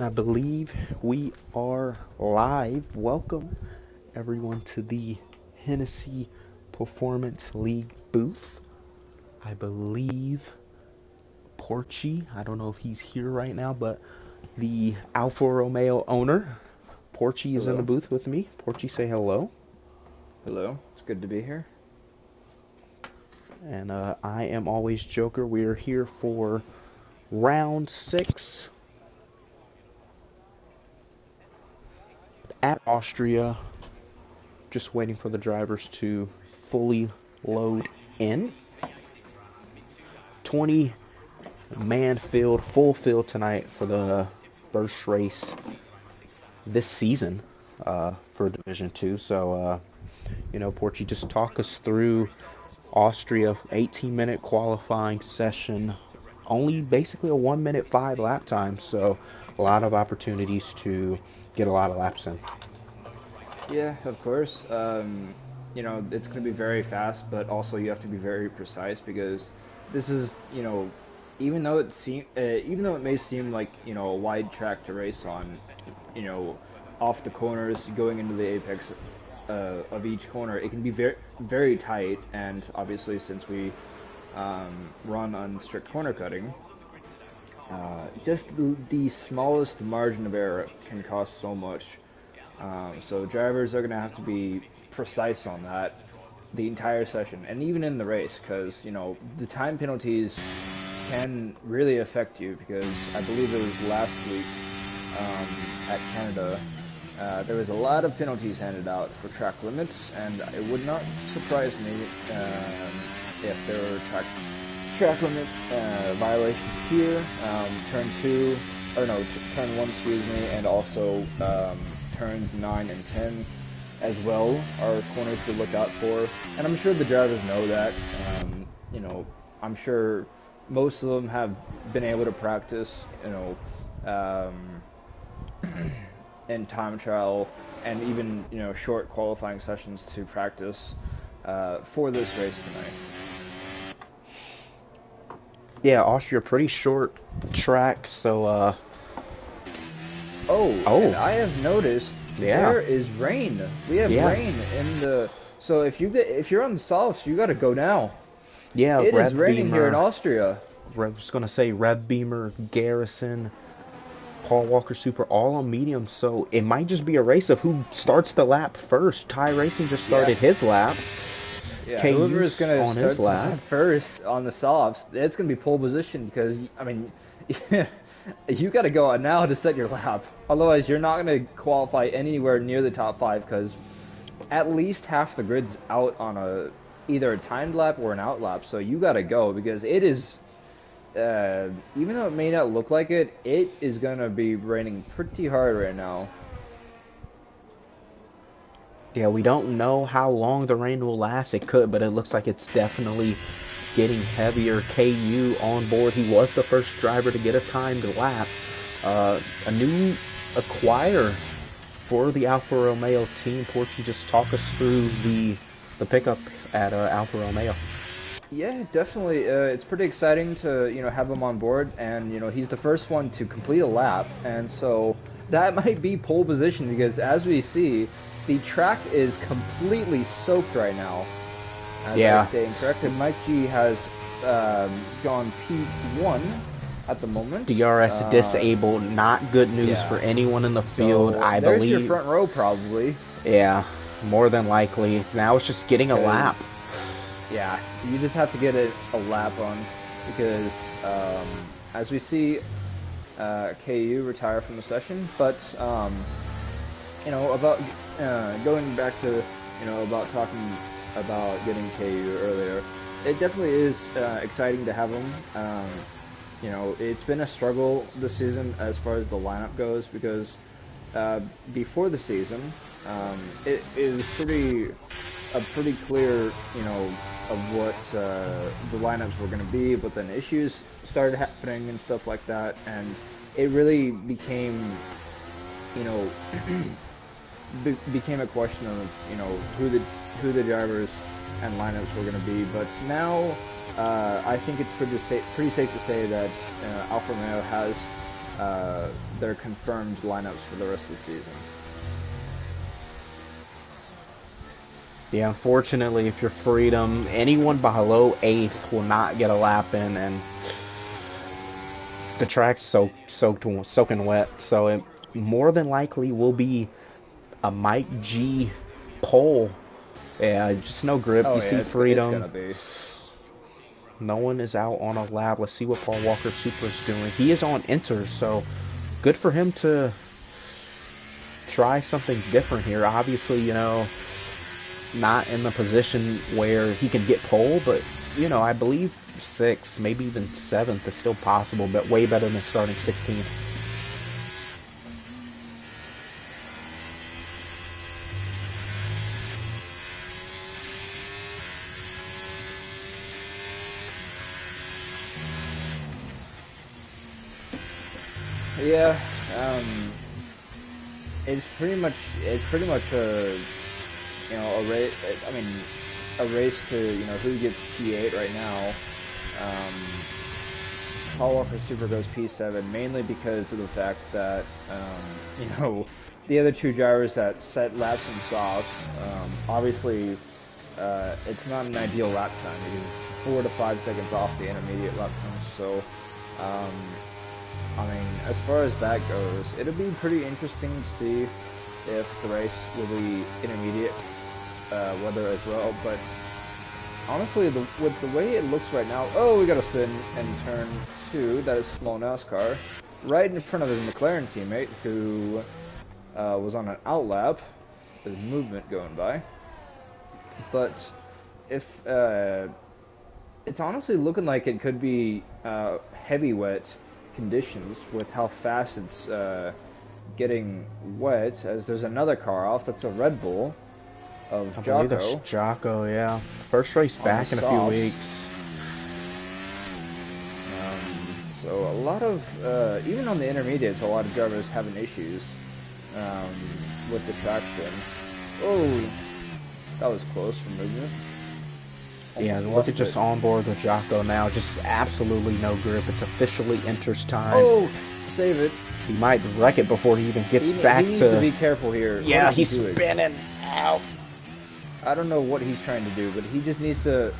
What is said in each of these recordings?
I believe we are live. Welcome, everyone, to the Hennessy Performance League booth. I believe Porchy, I don't know if he's here right now, but the Alfa Romeo owner, Porchy, is in the Hello. booth with me. Porchy, say hello. Hello. It's good to be here. And I am always Joker. We are here for round 6 at Austria. Just waiting for the drivers to fully load in. 20 man field, full field tonight for the first race this season for Division 2. So, Porchy, just talk us through Austria 18-minute qualifying session. Only basically a 1 minute 5 lap time, so a lot of opportunities to get a lot of laps in. Yeah, of course. It's going to be very fast, but also you have to be very precise because this is, even though it may seem like, a wide track to race on, you know, off the corners going into the apex of each corner, it can be very, very tight. And obviously, since we run on strict corner cutting, just the smallest margin of error can cost so much. So drivers are going to have to be precise on that the entire session, and even in the race, because the time penalties can really affect you. Because I believe it was last week at Canada, there was a lot of penalties handed out for track limits, and it would not surprise me if there were track limit violations here. Turn two, or no, turn one, excuse me, and also turns 9 and 10 as well are corners to look out for. And I'm sure the drivers know that. I'm sure most of them have been able to practice, in time trial and even short qualifying sessions to practice for this race tonight. Yeah, Austria, pretty short track, so, Oh, and oh, I have noticed yeah, there is rain. We have yeah, rain in the. So if you're on the softs, you got to go now. yeah, It is Red raining here in Beamer, Austria. I was going to say Red Beamer, Garrison, Paul Walker Super, all on medium, so it might just be a race of who starts the lap first. Ty Racing just Yeah, started his lap. yeah. Whoever is KU's gonna on his start the lap. lap first on the softs, it's gonna be pole position because I mean, you got to go out now to set your lap. Otherwise, you're not gonna qualify anywhere near the top five because at least half the grid's out on a either a timed lap or an out lap. So you got to go because it is. Even though it may not look like it, it is gonna be raining pretty hard right now. Yeah, we don't know how long the rain will last. It could, but it looks like it's definitely getting heavier. KU on board. He was the first driver to get a timed lap. A new acquire for the Alfa Romeo team. Porky, just talk us through the pickup at Alfa Romeo. Yeah, definitely. It's pretty exciting to have him on board, and he's the first one to complete a lap, and so that might be pole position because as we see, the track is completely soaked right now. As I Yeah, stand corrected, Mike G has gone P1 at the moment. DRS disabled. Not good news for Yeah. anyone in the field, So I there's your believe. front row probably, Yeah, more than likely. Now it's just getting a lap. because yeah, you just have to get a lap on because as we see, KU retire from the session. But about going back to about talking about getting KU earlier, it definitely is exciting to have him. It's been a struggle this season as far as the lineup goes because before the season, it was pretty clear, of what the lineups were going to be, but then issues started happening and stuff like that, and it really became, you know, became a question of who the drivers and lineups were going to be. But now, I think it's pretty safe to say that Alfa Romeo has their confirmed lineups for the rest of the season. Yeah, unfortunately, if you're Freedom, anyone below 8th will not get a lap in, and the track's soaking wet, so it more than likely will be a Mike G pole. Yeah, just no grip. Oh You see yeah, it's Freedom. gonna be. No one is out on a lap. Let's see what Paul Walker Super is doing. He is on Enter, so good for him to try something different here. Obviously, not in the position where he can get pole, but, I believe 6th, maybe even 7th is still possible, but way better than starting 16th. Yeah, it's pretty much a a race. I mean, a race to who gets P8 right now. Paul Walker Super goes P7 mainly because of the fact that the other two drivers that set laps and softs. Obviously, it's not an ideal lap time because it's 4 to 5 seconds off the intermediate lap time. So. I mean, as far as that goes, it'll be pretty interesting to see if the race will be intermediate weather as well. But honestly, with the way it looks right now, oh, we got a spin in turn 2. That is small NASCAR, right in front of his McLaren teammate who was on an outlap. There's movement going by, but if it's honestly looking like it could be heavy wet conditions with how fast it's getting wet, as there's another car off. That's a Red Bull of Jocko. Jocko, yeah. First race back in a few weeks. So a lot of, even on the intermediates, a lot of drivers having issues with the traction. Oh, that was close for movement. Yeah, look at just on board with Jocko now. Just absolutely no grip. It's officially Inter's time. Oh, save it. He might wreck it before he even gets back to... He needs to be careful here. Yeah, he's spinning out. I don't know what he's trying to do, but he just needs to...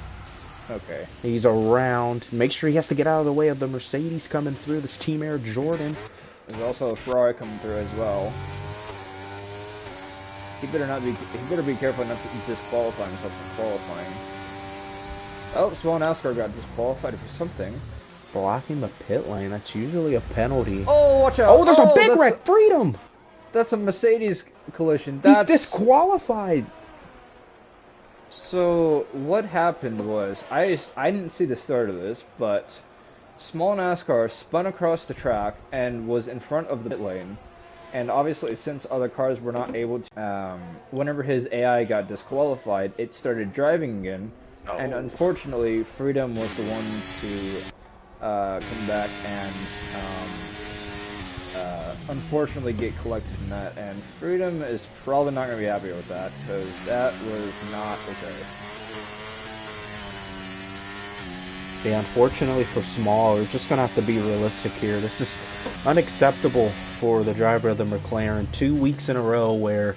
Okay. He's around. Make sure he has to get out of the way of the Mercedes coming through. This Team Air Jordan. There's also a Ferrari coming through as well. He better be careful not to disqualify himself from qualifying. Oh, Small NASCAR got disqualified for something. Blocking the pit lane. That's usually a penalty. Oh, watch out. Oh, there's a big wreck. Freedom. That's a Mercedes collision. He's disqualified. So, what happened was, I didn't see the start of this, but Small NASCAR spun across the track and was in front of the pit lane. And obviously, since other cars were not able to, whenever his AI got disqualified, it started driving again. Oh. And unfortunately, Freedom was the one to come back and unfortunately get collected in that. And Freedom is probably not going to be happy with that, because that was not okay. Yeah, unfortunately for Small, we're just going to have to be realistic here. This is unacceptable for the driver of the McLaren. 2 weeks in a row where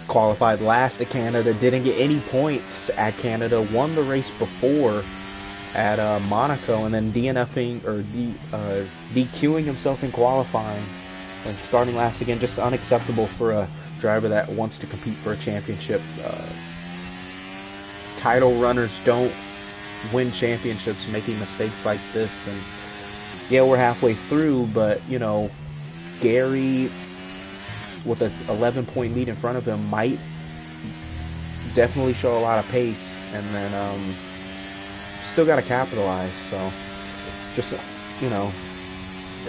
qualified last at Canada, didn't get any points at Canada, won the race before at Monaco, and then DNFing or DQing himself in qualifying and starting last again. Just unacceptable for a driver that wants to compete for a championship. Title runners don't win championships making mistakes like this. And yeah, we're halfway through, but Gary with an 11-point lead in front of him might definitely show a lot of pace, and then still got to capitalize. So just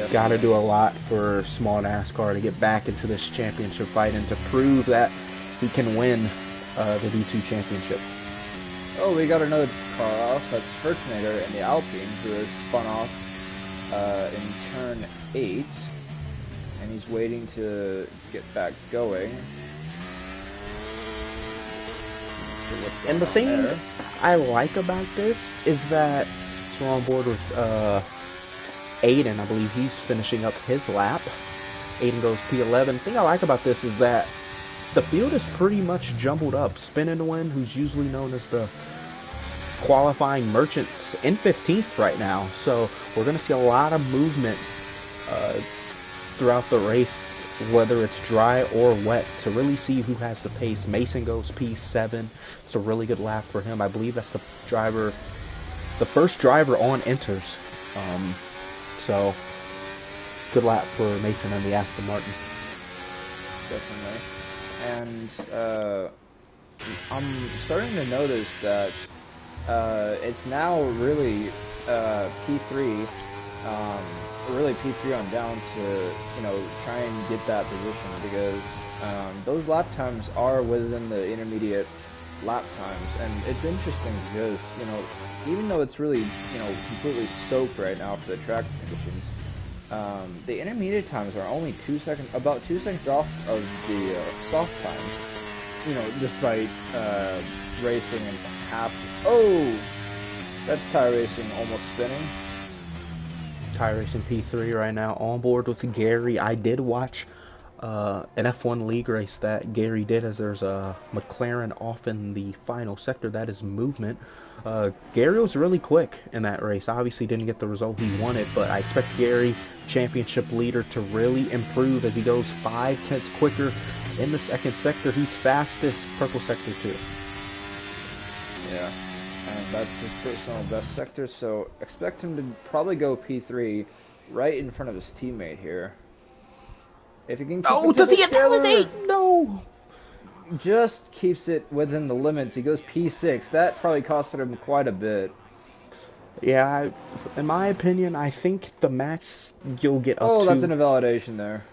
got to do a lot for Small NASCAR to get back into this championship fight and to prove that he can win the V2 championship. Oh, we got another car off. That's Furtnader in the Alpine, who has spun off in turn 8. And he's waiting to get back going. And the thing I like about this is that we're on board with Aiden, I believe he's finishing up his lap. Aiden goes P11. The thing I like about this is that the field is pretty much jumbled up. Spin and Win, who's usually known as the qualifying merchants, in 15th right now. So we're going to see a lot of movement throughout the race, whether it's dry or wet, to really see who has the pace. Mason goes P7. It's a really good lap for him. I believe that's the first driver on Inters. So good lap for Mason and the Aston Martin. Definitely. And I'm starting to notice that it's now really P3, really P3 on down to, try and get that position, because those lap times are within the intermediate lap times. And it's interesting because, even though it's really, completely soaked right now for the track conditions, the intermediate times are only about 2 seconds off of the soft times. Just by racing in half. Oh, that's tire racing almost spinning. Tire racing P3 right now, on board with Gary. I did watch an F1 League race that Gary did, as there's a McLaren off in the final sector. That is movement. Gary was really quick in that race. Obviously didn't get the result he wanted, but I expect Gary, championship leader, to really improve as he goes 5/10 quicker in the second sector. He's fastest purple sector too. Yeah, and that's his personal best sector, so expect him to probably go P3 right in front of his teammate here. If he can keep it does he together, invalidate? No. Just keeps it within the limits. He goes P6. That probably costed him quite a bit. Yeah, in my opinion, I think the max you'll get up to... Oh, that's an invalidation there.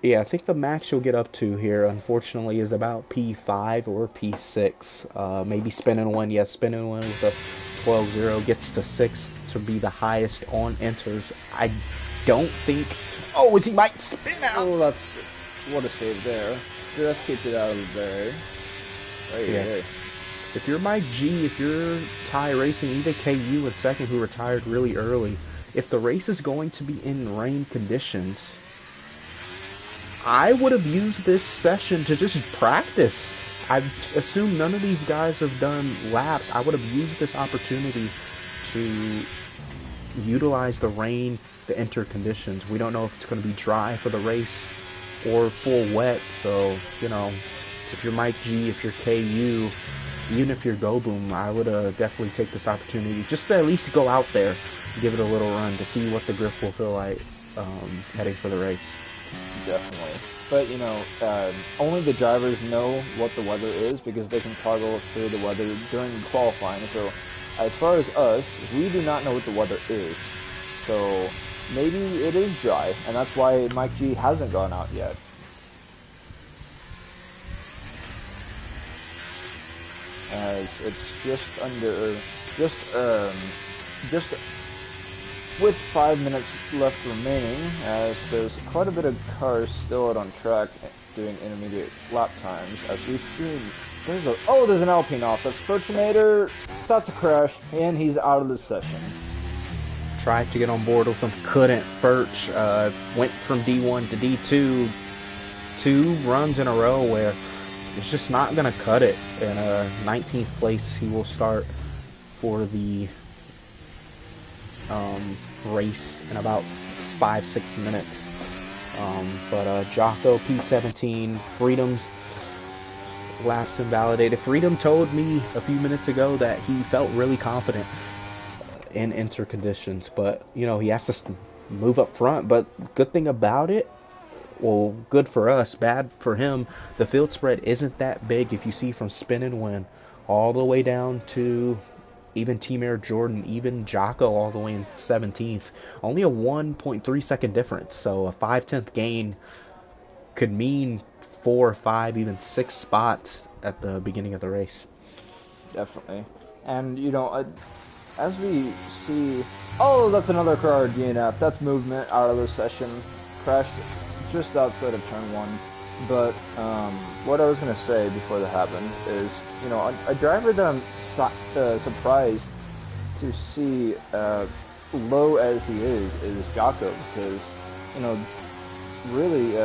Yeah, I think the max you'll get up to here, unfortunately, is about P5 or P6. Maybe Spin and Win. Yeah, Spin and Win with a 12-0 gets to 6 to be the highest on Inters. I don't think... Oh, is he might spin out? Oh, that's... What a save there. Just keep it out of there. Hey. If you're Mike G, if you're Ty Racing, even KU in second, who retired really early, if the race is going to be in rain conditions, I would have used this session to just practice. I assume none of these guys have done laps. I would have used this opportunity to utilize the rain, the inter conditions. We don't know if it's going to be dry for the race or full wet. So, if you're Mike G, if you're KU, even if you're Go Boom, I would definitely take this opportunity just to at least go out there and give it a little run to see what the grip will feel like heading for the race. Definitely. But, only the drivers know what the weather is, because they can toggle through the weather during qualifying. So, as far as us, we do not know what the weather is. So, maybe it is dry, and that's why Mike G hasn't gone out yet. As it's just with 5 minutes left remaining, as there's quite a bit of cars still out on track doing intermediate lap times. As we see, there's an Alpine off. That's Furchinator. That's a crash, and he's out of the session. Tried to get on board with him, couldn't. Furch went from D1 to D2, 2 runs in a row where it's just not going to cut it. In 19th place, he will start for the race in about 5-6 minutes. But Jocko P17, Freedom laps invalidated. Freedom told me a few minutes ago that he felt really confident in inter conditions, but he has to move up front. But good thing about it, well, good for us, bad for him, the field spread isn't that big. If you see from Spin and Win all the way down to even Team Air Jordan, even Jocko all the way in 17th, only a 1.3 second difference. So a 5/10 gain could mean 4 or 5, even 6 spots at the beginning of the race. Definitely. And as we see, oh, that's another car DNF. That's movement out of the session. Crashed just outside of turn 1. But what I was going to say before that happened is, a driver that I'm surprised to see low as he is Jocko, because, you know, really,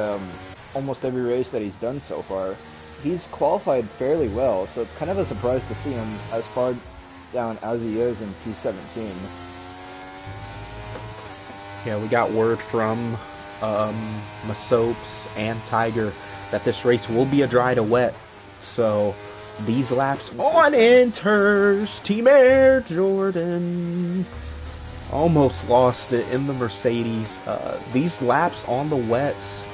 almost every race that he's done so far, he's qualified fairly well, so it's kind of a surprise to see him as far down as he is in P17. Yeah, we got word from Masopes and Tiger that this race will be a dry to wet. So these laps on Inters, Team Air Jordan almost lost it in the Mercedes. These laps on the wets,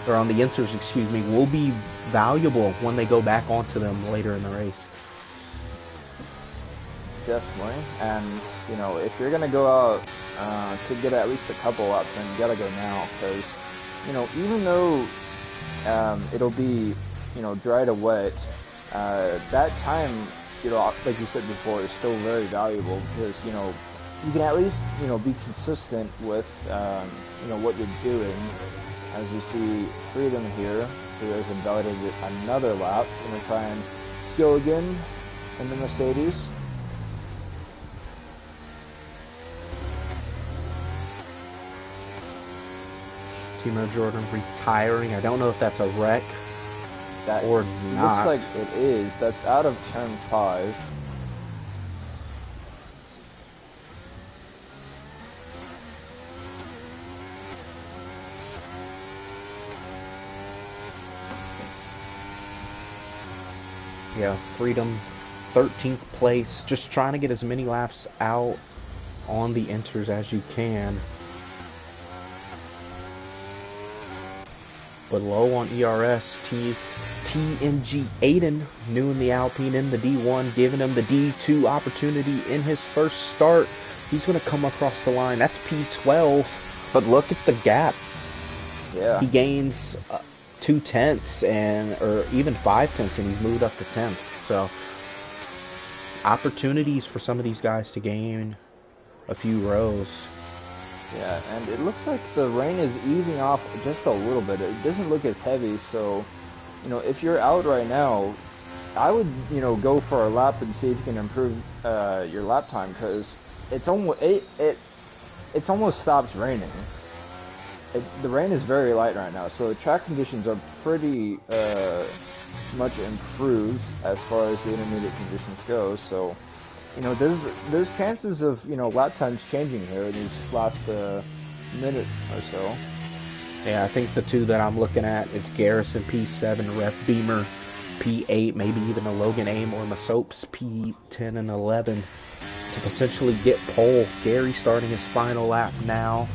or on the Inters, excuse me, will be valuable when they go back onto them later in the race. Definitely, and you know, if you're gonna go out to get at least a couple laps, then you gotta go now, because, you know, even though it'll be, you know, dry to wet, that time, you know, like you said before, is still very valuable, because, you know, you can at least, you know, be consistent with, you know, what you're doing. As we see Freedom here, who has invalidated another lap, gonna try and go again in the Mercedes. Team Air Jordan retiring. I don't know if that's a wreck or not. Looks like it is. That's out of turn 5. Yeah, Freedom, 13th place. Just trying to get as many laps out on the Inters as you can. But low on ERS, TNG Aiden, new in the Alpine in the D1, giving him the D2 opportunity in his first start. He's going to come across the line. That's P12, but look at the gap. Yeah. He gains 2/10 or even 5/10, and he's moved up to 10th. So opportunities for some of these guys to gain a few rows. Yeah, and it looks like the rain is easing off just a little bit. It doesn't look as heavy, so, you know, if you're out right now, I would, you know, go for a lap and see if you can improve your lap time, because it's almost it's almost stops raining. The rain is very light right now, so the track conditions are pretty much improved as far as the intermediate conditions go. So, you know, there's chances of, you know, lap times changing here in these last minute or so. Yeah, I think the two that I'm looking at is Garrison P7, Ref Beamer P8, maybe even a Logan Aim or Masopes P10 and 11 to potentially get pole. Gary starting his final lap now.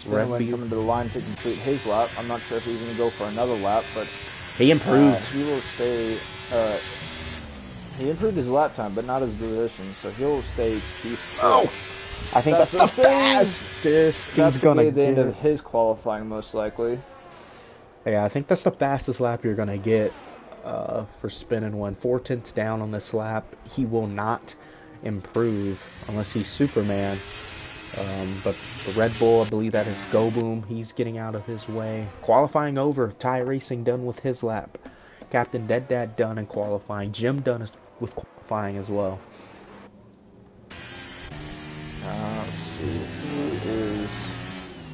Ref coming to the line to complete his lap. I'm not sure if he's going to go for another lap, but he improved. He will stay. He improved his lap time, but not his position, so he'll stay P6. Oh, I think that's the fastest he's gonna get. The end of his qualifying, most likely. Yeah, I think that's the fastest lap you're gonna get for spinning one. 4/10 down on this lap. He will not improve unless he's Superman. But the Red Bull, I believe that is Go Boom. He's getting out of his way. Qualifying over. Ty Racing done with his lap. Captain Dead Dad done in qualifying. Jim done is with qualifying as well. Let's see. Who is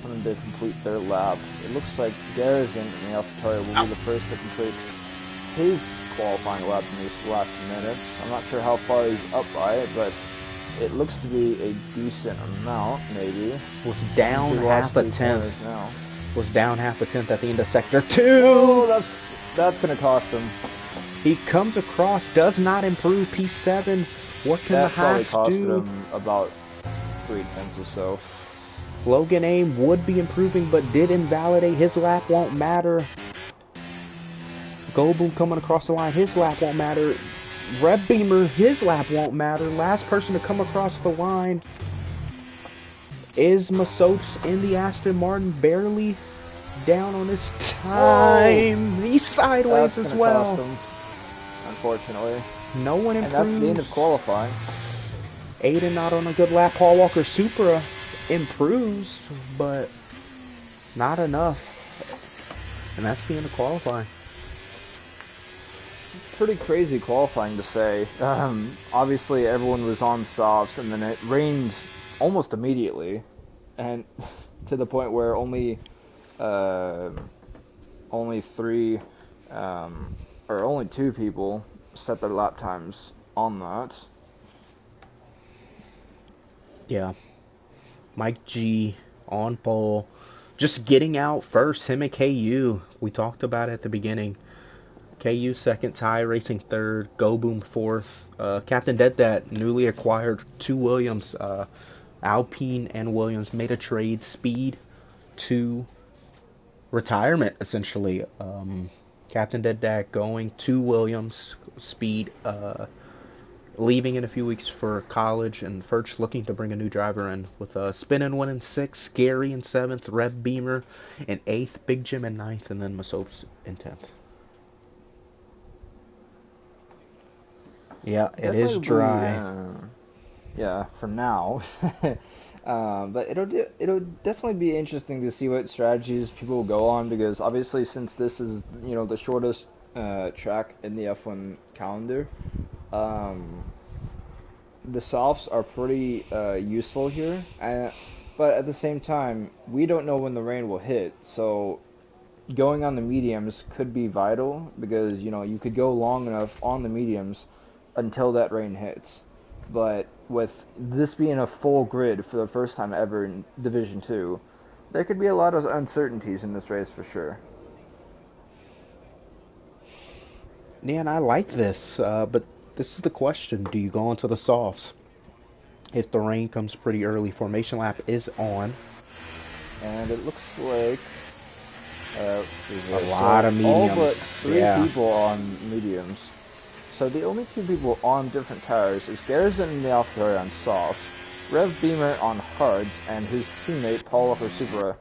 going to complete their lap? It looks like Garrison in the AlphaTauri will be the first to complete his qualifying lap in these last minutes. I'm not sure how far he's up by it, but it looks to be a decent amount, maybe. Was down half a tenth. Was down half a tenth at the end of sector 2. Oh, that's going to cost him. He comes across, does not improve P7. What can the Haas do? That probably cost him about 3/10 or so. Logan Aim would be improving, but did invalidate. His lap won't matter. Goldboom coming across the line. His lap won't matter. Red Beamer, his lap won't matter. Last person to come across the line is Masopes in the Aston Martin, barely down on his time. Oh, he's sideways as well. Cost him, unfortunately. No one improves. And that's the end of qualifying. Aiden not on a good lap. Paul Walker Supra improves, but not enough. And that's the end of qualifying. Pretty crazy qualifying to say. Obviously everyone was on softs, and then it rained almost immediately, and to the point where uh, only three or only two people set their lap times on that. Yeah. Mike G on pole. Just getting out first, him and KU. We talked about it at the beginning. KU second, Ty racing third, Go Boom fourth. Captain Dead that newly acquired two Williams, Alpine and Williams made a trade, speed to retirement essentially. Captain Dead that going to Williams, speed, leaving in a few weeks for college, and Furch looking to bring a new driver in with Spin and 1 in 6, Gary in 7th, Rev Beamer in 8th, Big Jim in 9th, and then Masopes in 10th. Yeah, it is Definitely dry. yeah, for now. But it'll definitely be interesting to see what strategies people will go on, because obviously since this is the shortest track in the F1 calendar, um, the softs are pretty useful here. But at the same time, we don't know when the rain will hit, so going on the mediums could be vital, because you could go long enough on the mediums until that rain hits. But with this being a full grid for the first time ever in Division 2, there could be a lot of uncertainties in this race for sure. Yeah, and I like this, but this is the question. Do you go into the softs? If the rain comes pretty early, formation lap is on. And it looks like let's see here. A lot of mediums. All but three people on mediums. So the only two people on different tires is Garrison and the AlphaTauri on softs, Rev Beamer on hards, and his teammate Paul Walker Supra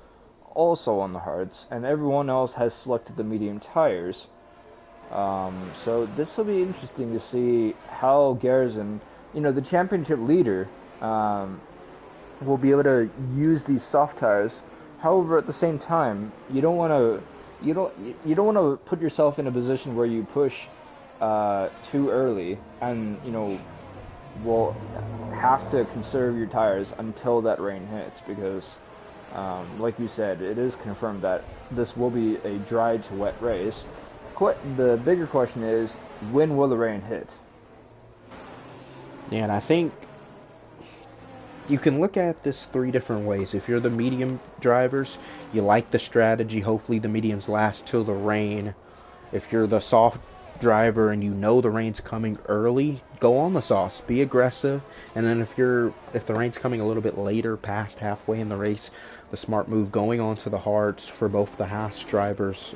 also on the hards, and everyone else has selected the medium tires. So this will be interesting to see how Garrison, the championship leader, will be able to use these soft tires. However, at the same time, you don't want to put yourself in a position where you push too early, and will have to conserve your tires until that rain hits, because like you said, it is confirmed that this will be a dry to wet race. The bigger question is, when will the rain hit? Yeah, and I think you can look at this three different ways. If you're the medium drivers, you like the strategy, hopefully the mediums last till the rain. If you're the soft driver and you know the rain's coming early, go on the softs, be aggressive. And then if the rain's coming a little bit later, past halfway in the race, the smart move going on to the hards for both the Haas drivers.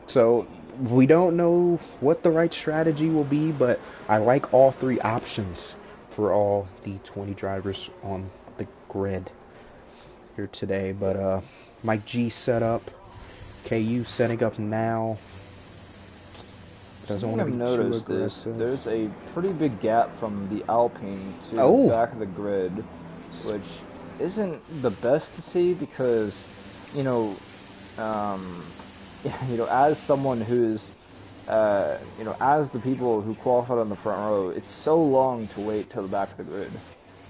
So we don't know what the right strategy will be, but I like all three options for all the 20 drivers on the grid here today. But Mike G set up, KU setting up now. Doesn't want to be too aggressive. There's a pretty big gap from the Alpine to the back of the grid, which isn't the best to see, because as someone who's as the people who qualified on the front row, it's so long to wait till the back of the grid.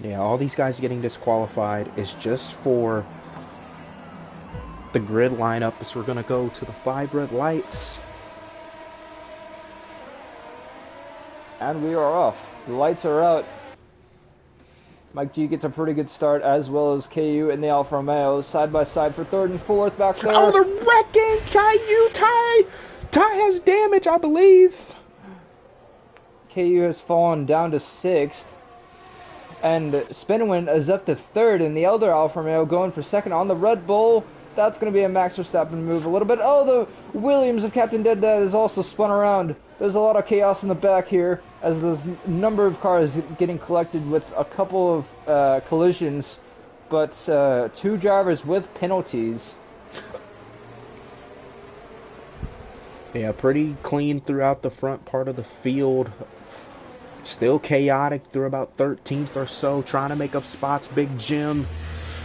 Yeah, all these guys getting disqualified is just for the grid lineup, as we're going to go to the 5 red lights. And we are off. The lights are out. Mike G gets a pretty good start, as well as KU and the Alfa Romeo side by side for third and fourth back there. Oh, the wrecking! KU Ty has damage, I believe. KU has fallen down to 6th. And Spinwin is up to 3rd, and the elder Alfa Romeo going for 2nd on the Red Bull. That's going to be a Max Verstappen move a little bit. Oh, the Williams of Captain Dead is also spun around. There's a lot of chaos in the back here, as there's number of cars getting collected with a couple of collisions, but 2 drivers with penalties. Yeah, pretty clean throughout the front part of the field. Still chaotic through about 13th or so, trying to make up spots. Big Jim.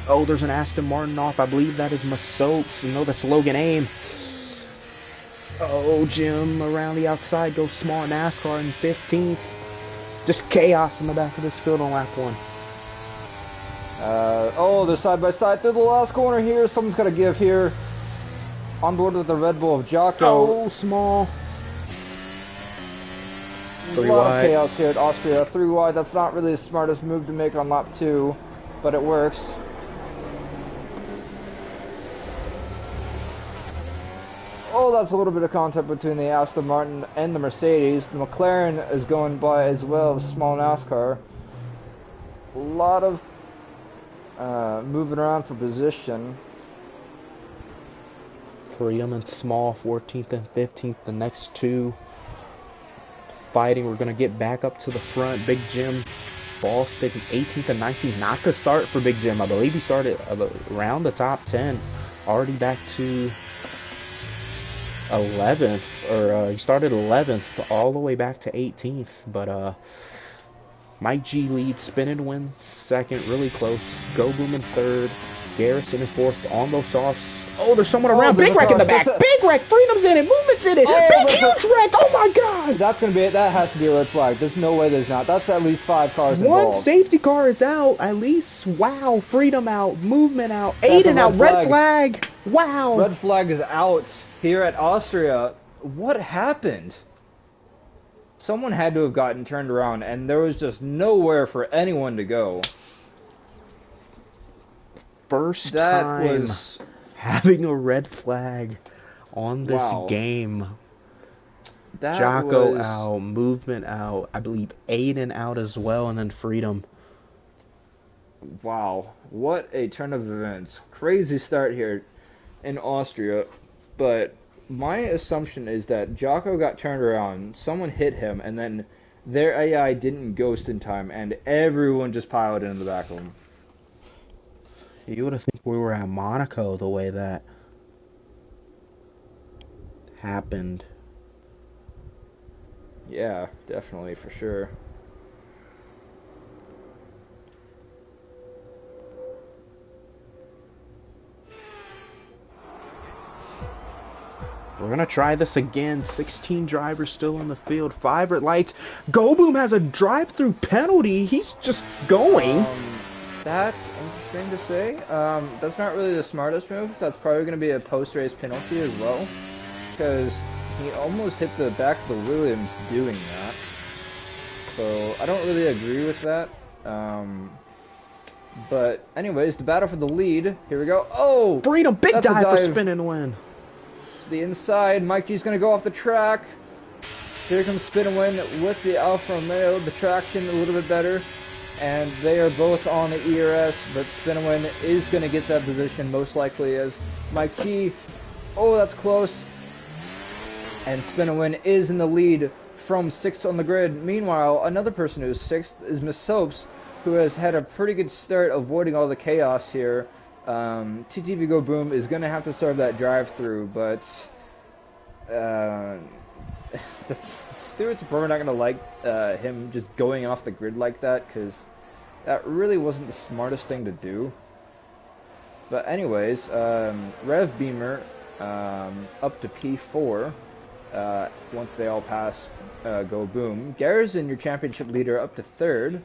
Oh, there's an Aston Martin off. I believe that is Masopes. No, that's Logan Aim. Oh, Jim around the outside goes small NASCAR in 15th. Just chaos in the back of this field on lap 1. Oh, they're side by side through the last corner here. Someone's got to give here. On board with the Red Bull of Jocko. Oh, small. A lot of chaos here at Austria. 3 wide. That's not really the smartest move to make on lap 2, but it works. Oh, that's a little bit of contact between the Aston Martin and the Mercedes. The McLaren is going by as well as small NASCAR. A lot of moving around for position. Freedom and Small, 14th and 15th. The next two fighting. We're going to get back up to the front. Big Jim Ballstick, 18th and 19th. Not the start for Big Jim. I believe he started around the top 10. Already back to 11th. Or he started 11th all the way back to 18th. But Mike G leads. Spin and Win second. Really close. Go Boom in third. Garrison in fourth. On those softs. Oh, there's someone around. Big Wreck in the back. Big Wreck. Freedom's in it. Movement's in it. Big huge wreck. Oh my God. That's gonna be it. That has to be a red flag. There's no way there's not. That's at least 5 cars involved. One safety car is out. At least. Wow. Freedom out. Movement out. Aiden out. Red flag. Wow. Red flag is out here at Austria. What happened? Someone had to have gotten turned around, and there was just nowhere for anyone to go. First time having a red flag on this game. Jocko out, Movement out, I believe Aiden out as well, and then Freedom. Wow, what a turn of events. Crazy start here in Austria, but my assumption is that Jocko got turned around, someone hit him, and then their AI didn't ghost in time, and everyone just piled into the back of him. You would have think we were at Monaco the way that happened. Yeah, definitely, for sure. We're going to try this again. 16 drivers still in the field. 5 red lights. Go Boom has a drive-through penalty. He's just going. That's interesting to say. That's not really the smartest move. That's probably going to be a post-race penalty as well, because he almost hit the back of the Williams doing that. So I don't really agree with that. But anyways, the battle for the lead. Here we go. Oh! Freedom! Big dive for Spin and Win. To the inside. Mike G's going to go off the track. Here comes Spin and Win with the Alfa Romeo. The traction a little bit better. And they are both on the ERS, but Spin and Win is going to get that position most likely as Mike G. Oh, that's close. And Spin and Win is in the lead from 6th on the grid. Meanwhile, another person who is 6th is Miss Soaps, who has had a pretty good start avoiding all the chaos here. TTV Go Boom is going to have to serve that drive-through, but Stewart's probably not going to like him just going off the grid like that, because that really wasn't the smartest thing to do. But anyways, Rev Beamer up to P4 once they all pass Go Boom. Garrison, your championship leader, up to 3rd.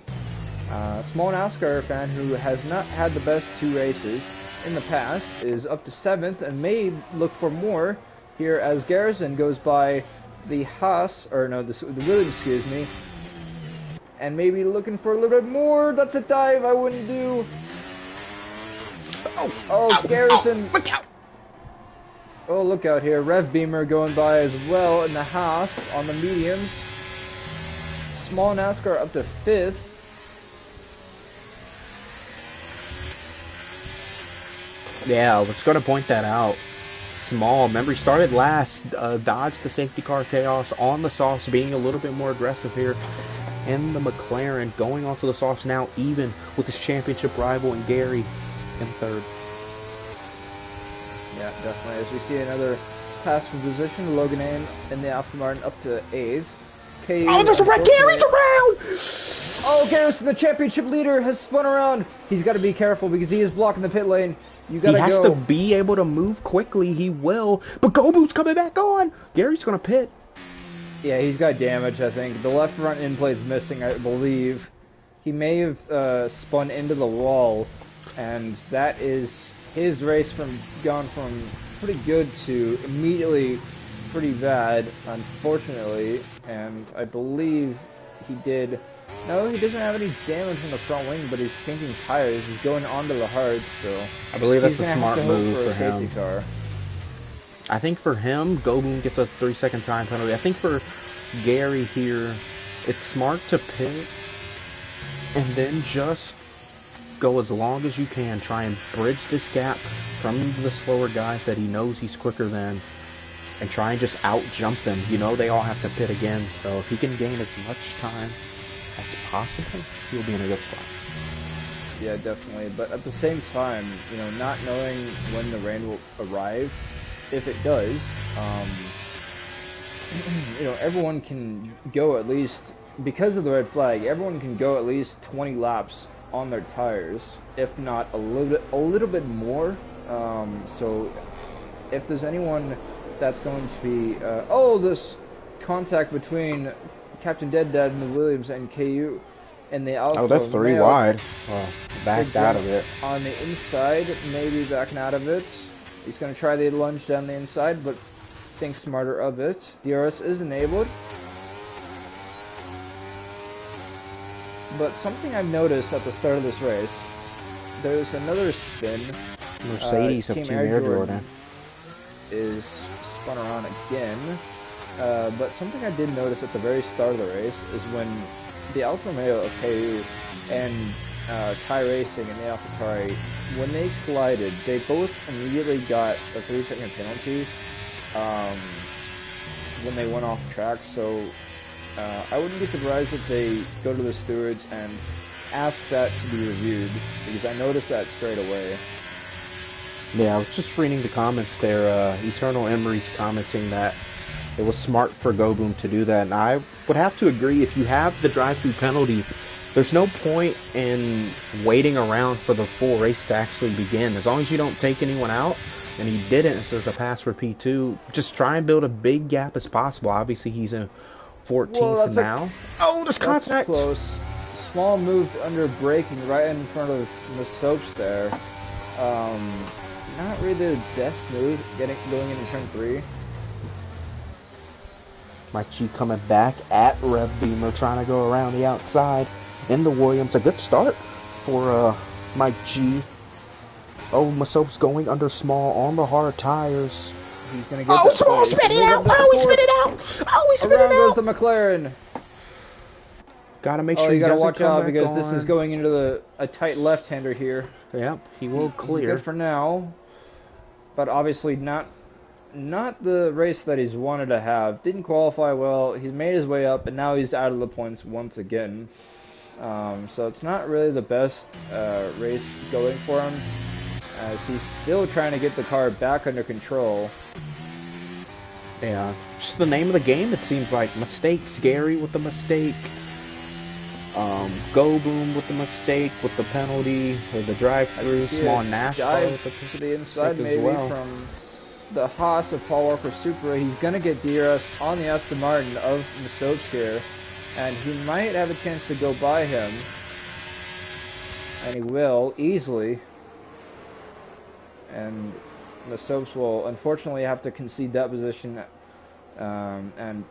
Small NASCAR fan who has not had the best 2 races in the past is up to 7th and may look for more here as Garrison goes by the Haas, or no, the Williams, excuse me, and maybe looking for a little bit more. That's a dive I wouldn't do. Oh, Garrison. Look out. Oh, look out here. Rev Beamer going by as well in the Haas on the mediums. Small NASCAR up to 5th. Yeah, I was going to point that out. Small, remember, he started last, dodged the safety car chaos on the softs, being a little bit more aggressive here. And the McLaren going onto the softs now even with his championship rival and Gary in 3rd. Yeah, definitely. As we see another pass from position, Logan in the Aston Martin up to 8th. Oh, there's a wreck! Gary's around! Oh, Garrison, the championship leader, has spun around. He's got to be careful because he is blocking the pit lane. You gotta go. He has to be able to move quickly. He will. But Go Boom's coming back on. Gary's going to pit. Yeah, he's got damage, I think. The left front end plate's missing, I believe. He may have spun into the wall. And that is his race gone from pretty good to immediately pretty bad, unfortunately. And I believe he did. No, he doesn't have any damage on the front wing, but he's changing tires. He's going onto the hards, so I believe that's he's a gonna have smart to hope move for for a safety him. car. I think for him, Goboom gets a 3-second time penalty. I think for Gary here, it's smart to pit and then just go as long as you can. Try and bridge this gap from the slower guys that he knows he's quicker than, and try and just out jump them. You know they all have to pit again, so if he can gain as much time as possible, he'll be in a good spot. Yeah, definitely. But at the same time, not knowing when the rain will arrive, if it does, everyone can go at least, because of the red flag, everyone can go at least 20 laps on their tires, if not a little bit more. So if there's anyone that's going to be, this contact between Captain Dead Dad and the Williams and KU and the Alpha. Oh, that's 3 Romeo wide. Oh, backed out of it. on the inside, maybe backing out of it. He's going to try the lunge down the inside, but thinks smarter of it. DRS is enabled. But something I've noticed at the start of this race, there's another spin. Mercedes of Team Air Jordan is spun around again. But something I did notice at the very start of the race is when the Alfa Romeo of KU and Thai Racing and the AlphaTauri, when they collided, they both immediately got a 3-second penalty when they went off track. So I wouldn't be surprised if they go to the stewards and ask that to be reviewed, because I noticed that straight away. Yeah, I was just reading the comments there. Eternal Emery's commenting that it was smart for Goboom to do that, and I would have to agree. If you have the drive-through penalty, there's no point in waiting around for the full race to actually begin. As long as you don't take anyone out, and he didn't, so there's a pass for P2, just try and build a big gap as possible. Obviously, he's in 14th now. There's contact! Close. Small move to under braking right in front of the Soaps there. Not really the best move going into turn 3. Mike G coming back at Rev Beamer, trying to go around the outside in the Williams. A good start for Mike G. Oh, Masop's going under small on the hard tires. He's going to get that. Oh, spit it out! Oh, he spit it out! Oh, he spit it out! Around goes the McLaren. Gotta make sure you gotta watch out, because on. this is going into a tight left-hander here. Yep, he will clear. He's good for now, but obviously not the race that he's wanted to have. Didn't qualify well. He's made his way up, and now he's out of the points once again. So it's not really the best race going for him, as he's still trying to get the car back under control. Yeah, just the name of the game, it seems like. Mistakes. Gary with the mistake. Goboom with the mistake, with the penalty, or the drive-through. Small NASCAR with to the inside, maybe from the Haas of Paul Walker Supra. He's gonna get DRS on the Aston Martin of Masopes here, and he might have a chance to go by him, and he will easily. And Masopes will unfortunately have to concede that position, and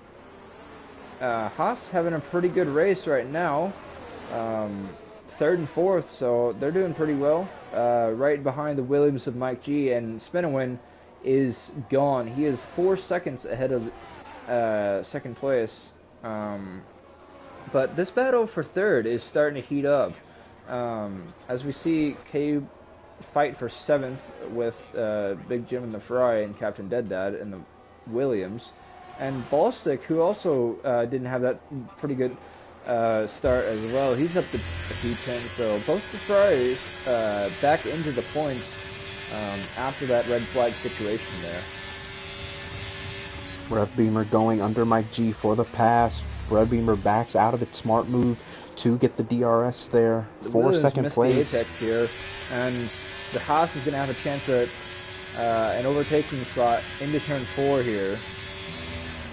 Haas having a pretty good race right now, 3rd and 4th, so they're doing pretty well. Right behind the Williams of Mike G, and Spinawin is gone. He is 4 seconds ahead of 2nd place. But this battle for 3rd is starting to heat up. As we see KU fight for 7th with Big Jim and the Ferrari and Captain Dead Dad and the Williams. And Ballstick, who also didn't have that pretty good start as well, he's up to P10. So both the Ferraris back into the points after that red flag situation there. Rev Beamer going under Mike G for the pass. Rev Beamer backs out of it. Smart move to get the DRS there. The 4-second place. The apex here, and the Haas is going to have a chance at an overtaking spot into turn 4 here.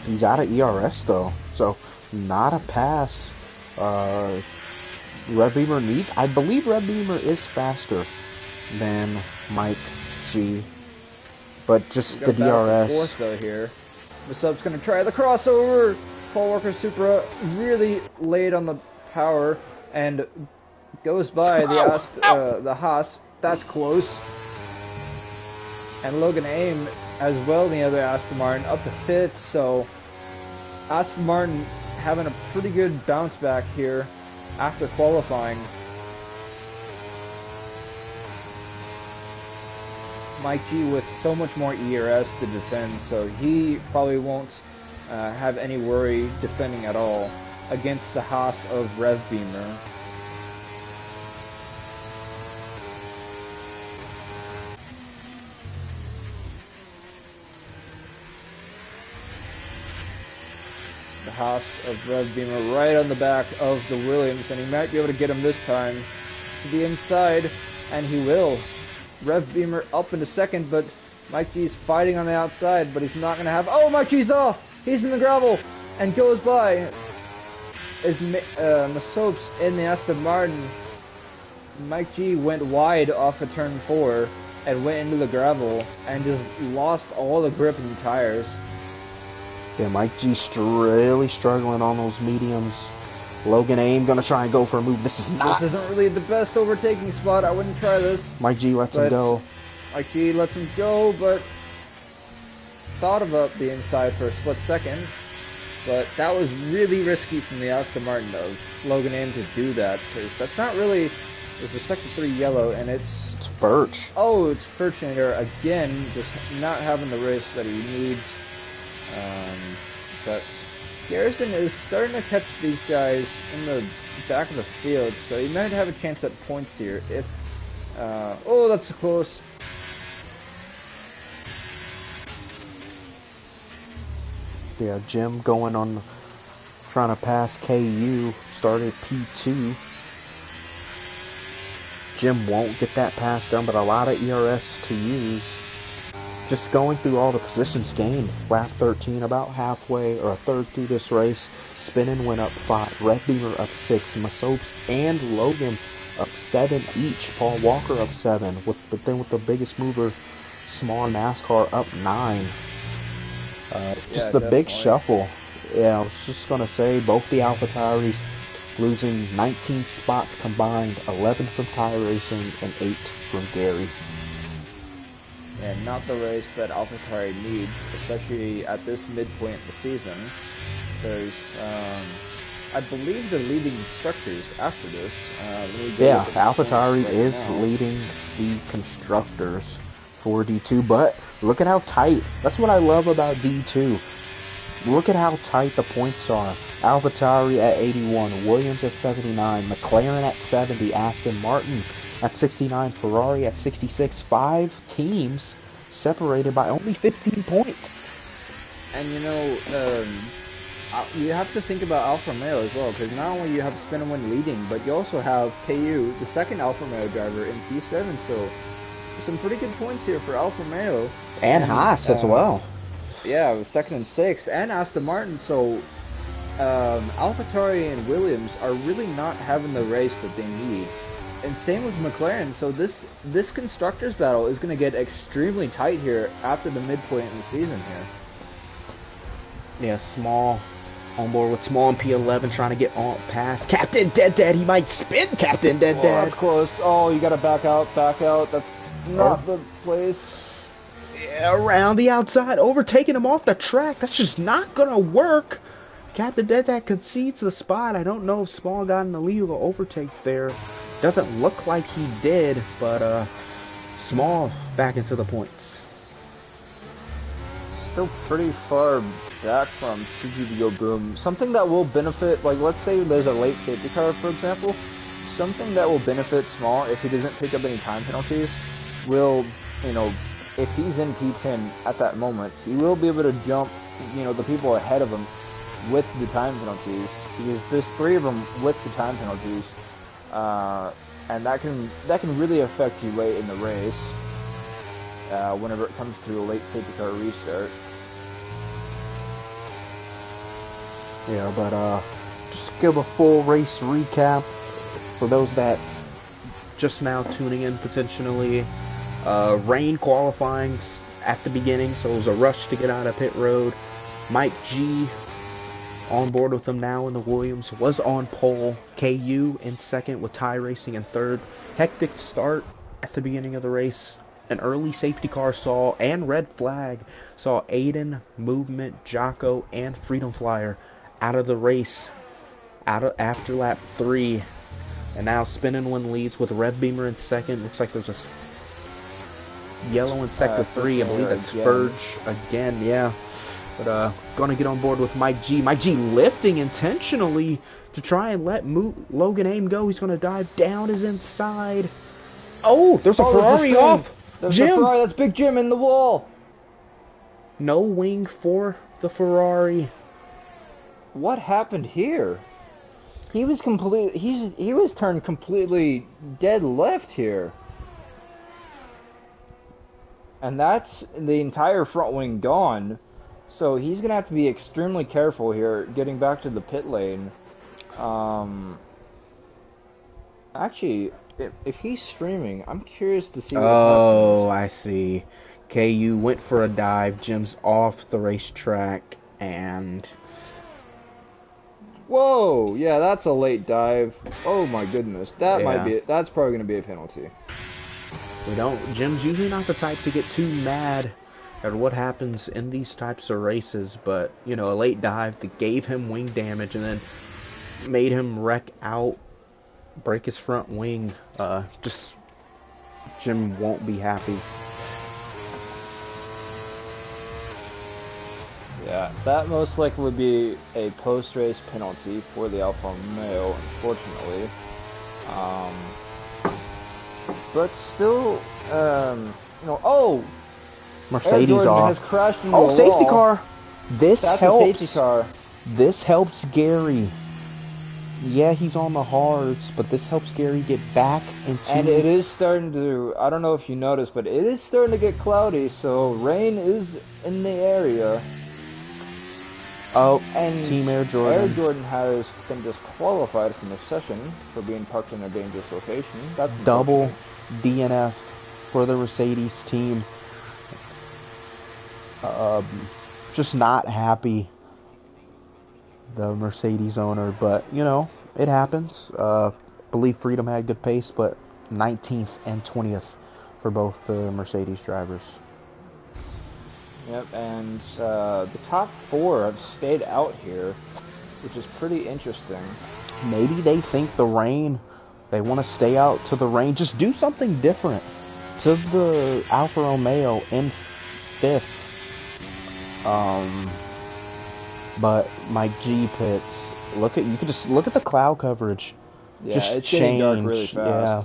He's out of ERS though, so not a pass. Rev Beamer I believe Rev Beamer is faster than Mike G. But just We the got battle for DRS. fourth though here. Masup's gonna try the crossover. Paul Walker Supra really laid on the power and goes by the Haas. That's close. And Logan Aim as well, the other Aston Martin, up to fifth. So Aston Martin having a pretty good bounce back here after qualifying. Mike G with so much more ERS to defend, so he probably won't have any worry defending at all against the Haas of Rev Beamer. The Haas of Rev Beamer right on the back of the Williams, and he might be able to get him this time to the inside, and he will. Rev Beamer up into second, but Mike G's fighting on the outside, but he's not going to have... Oh, Mike G's off! He's in the gravel and goes by. Is Masopes in the Aston Martin. Mike G went wide off of turn 4 and went into the gravel and just lost all the grip in the tires. Yeah, Mike G's really struggling on those mediums. Logan Aim gonna try and go for a move. This isn't really the best overtaking spot. I wouldn't try this. Mike G lets him go. Mike G lets him go, but thought about the inside for a split second. But that was really risky from the Aston Martin of Logan Aim to do that, because that's not really... There's a sector 3 yellow, and it's Birch. Oh, it's Furchinator again, just not having the race that he needs. But Garrison is starting to catch these guys in the back of the field, so he might have a chance at points here if... oh, that's close. Yeah, Jim going on, trying to pass KU, started P2. Jim won't get that pass done, but a lot of ERS to use. Just going through all the positions gained. Lap 13, about halfway, or a third through this race. Spinning went up 5. Red Beamer up 6. Masopes and Logan up 7 each. Paul Walker up 7. But then with the biggest mover, Small NASCAR up 9. Just the big shuffle. Yeah, I was just going to say, both the AlphaTauris losing 19 spots combined, 11 from Tire Racing and 8 from Gary. And not the race that AlphaTauri needs, especially at this midpoint of the season, because I believe they're leading constructors after this. Yeah, AlphaTauri is leading the constructors for D2, but look at how tight. That's what I love about D2. Look at how tight the points are. AlphaTauri at 81, Williams at 79, McLaren at 70, Aston Martin at 69, Ferrari at 66. 5 teams separated by only 15 points. And you know, you have to think about Alfa Romeo as well, because not only you have Spin and Win leading, but you also have KU, the second Alfa Romeo driver, in P7. So some pretty good points here for Alfa Romeo. And Haas as well. Yeah, second and 6, and Aston Martin. So AlphaTauri and Williams are really not having the race that they need. And same with McLaren. So this constructors battle is going to get extremely tight here after the midpoint in the season here. Yeah, Small on board with Small in P11 trying to get on past Captain Dead Dad. He might spin Captain Dead Dad. That's close. Oh, you got to back out. That's not the place. Yeah, around the outside, overtaking him off the track. That's just not going to work. Captain Dead Dad concedes the spot. I don't know if Small got an illegal overtake there. Doesn't look like he did, but Small back into the points. Still pretty far back from CGVO Boom. Something that will benefit, like let's say there's a late safety car, for example. Something that will benefit Small if he doesn't pick up any time penalties will, you know, if he's in P10 at that moment, he will be able to jump, you know, the people ahead of him with the time penalties, because there's 3 of them with the time penalties. And that can really affect you late in the race whenever it comes to a late safety car restart. Yeah, but just give a full race recap for those that just now tuning in potentially, rain qualifying at the beginning, so it was a rush to get out of pit road. Mike G on board with them now in the Williams, was on pole. KU in second with Ty Racing in third. Hectic start at the beginning of the race. An early safety car saw, and red flag, saw Aiden, Movement, Jocko, and Freedom Flyer out of the race after lap 3. And now Spinning One leads with Red Beamer in second. Looks like there's a yellow in sector 3. I believe that's Verge again, yeah. But gonna get on board with Mike G. Mike G lifting intentionally to try and let Logan Aim go. He's gonna dive down his inside. Oh, there's a Ferrari off. There's Jim. a Ferrari. That's Big Jim in the wall. No wing for the Ferrari. What happened here? He was he was turned completely dead left here. And that's the entire front wing gone. So he's going to have to be extremely careful here getting back to the pit lane. Actually, if he's streaming, I'm curious to see what happens. Oh, I see. KU went for a dive. Jim's off the racetrack and... Whoa, yeah, that's a late dive. Oh my goodness, that's probably going to be a penalty. Jim's usually not the type to get too mad at what happens in these types of races, but, you know, a late dive that gave him wing damage and then made him wreck out, break his front wing. Jim won't be happy. Yeah, that most likely would be a post-race penalty for the Alfa Romeo, unfortunately. But still, Mercedes off. Has crashed into a safety wall. car. That's helps. A safety car. This helps Gary. Yeah, he's on the hards, but this helps Gary get back into... And it is starting to, I don't know if you noticed, but it is starting to get cloudy, so rain is in the area. Oh, and Team Air Jordan. Air Jordan has been disqualified from the session for being parked in a dangerous location. That's double DNF for the Mercedes team. Just not happy, the Mercedes owner, but you know, it happens. Believe Freedom had good pace, but 19th and 20th for both the Mercedes drivers. Yep, and the top 4 have stayed out here, which is pretty interesting. Maybe they think the rain, they want to stay out to the rain. Just do something different to the Alfa Romeo in 5th. But Mike G pits. You can just look at the cloud coverage. Yeah, just it's change. getting dark really fast. Yeah,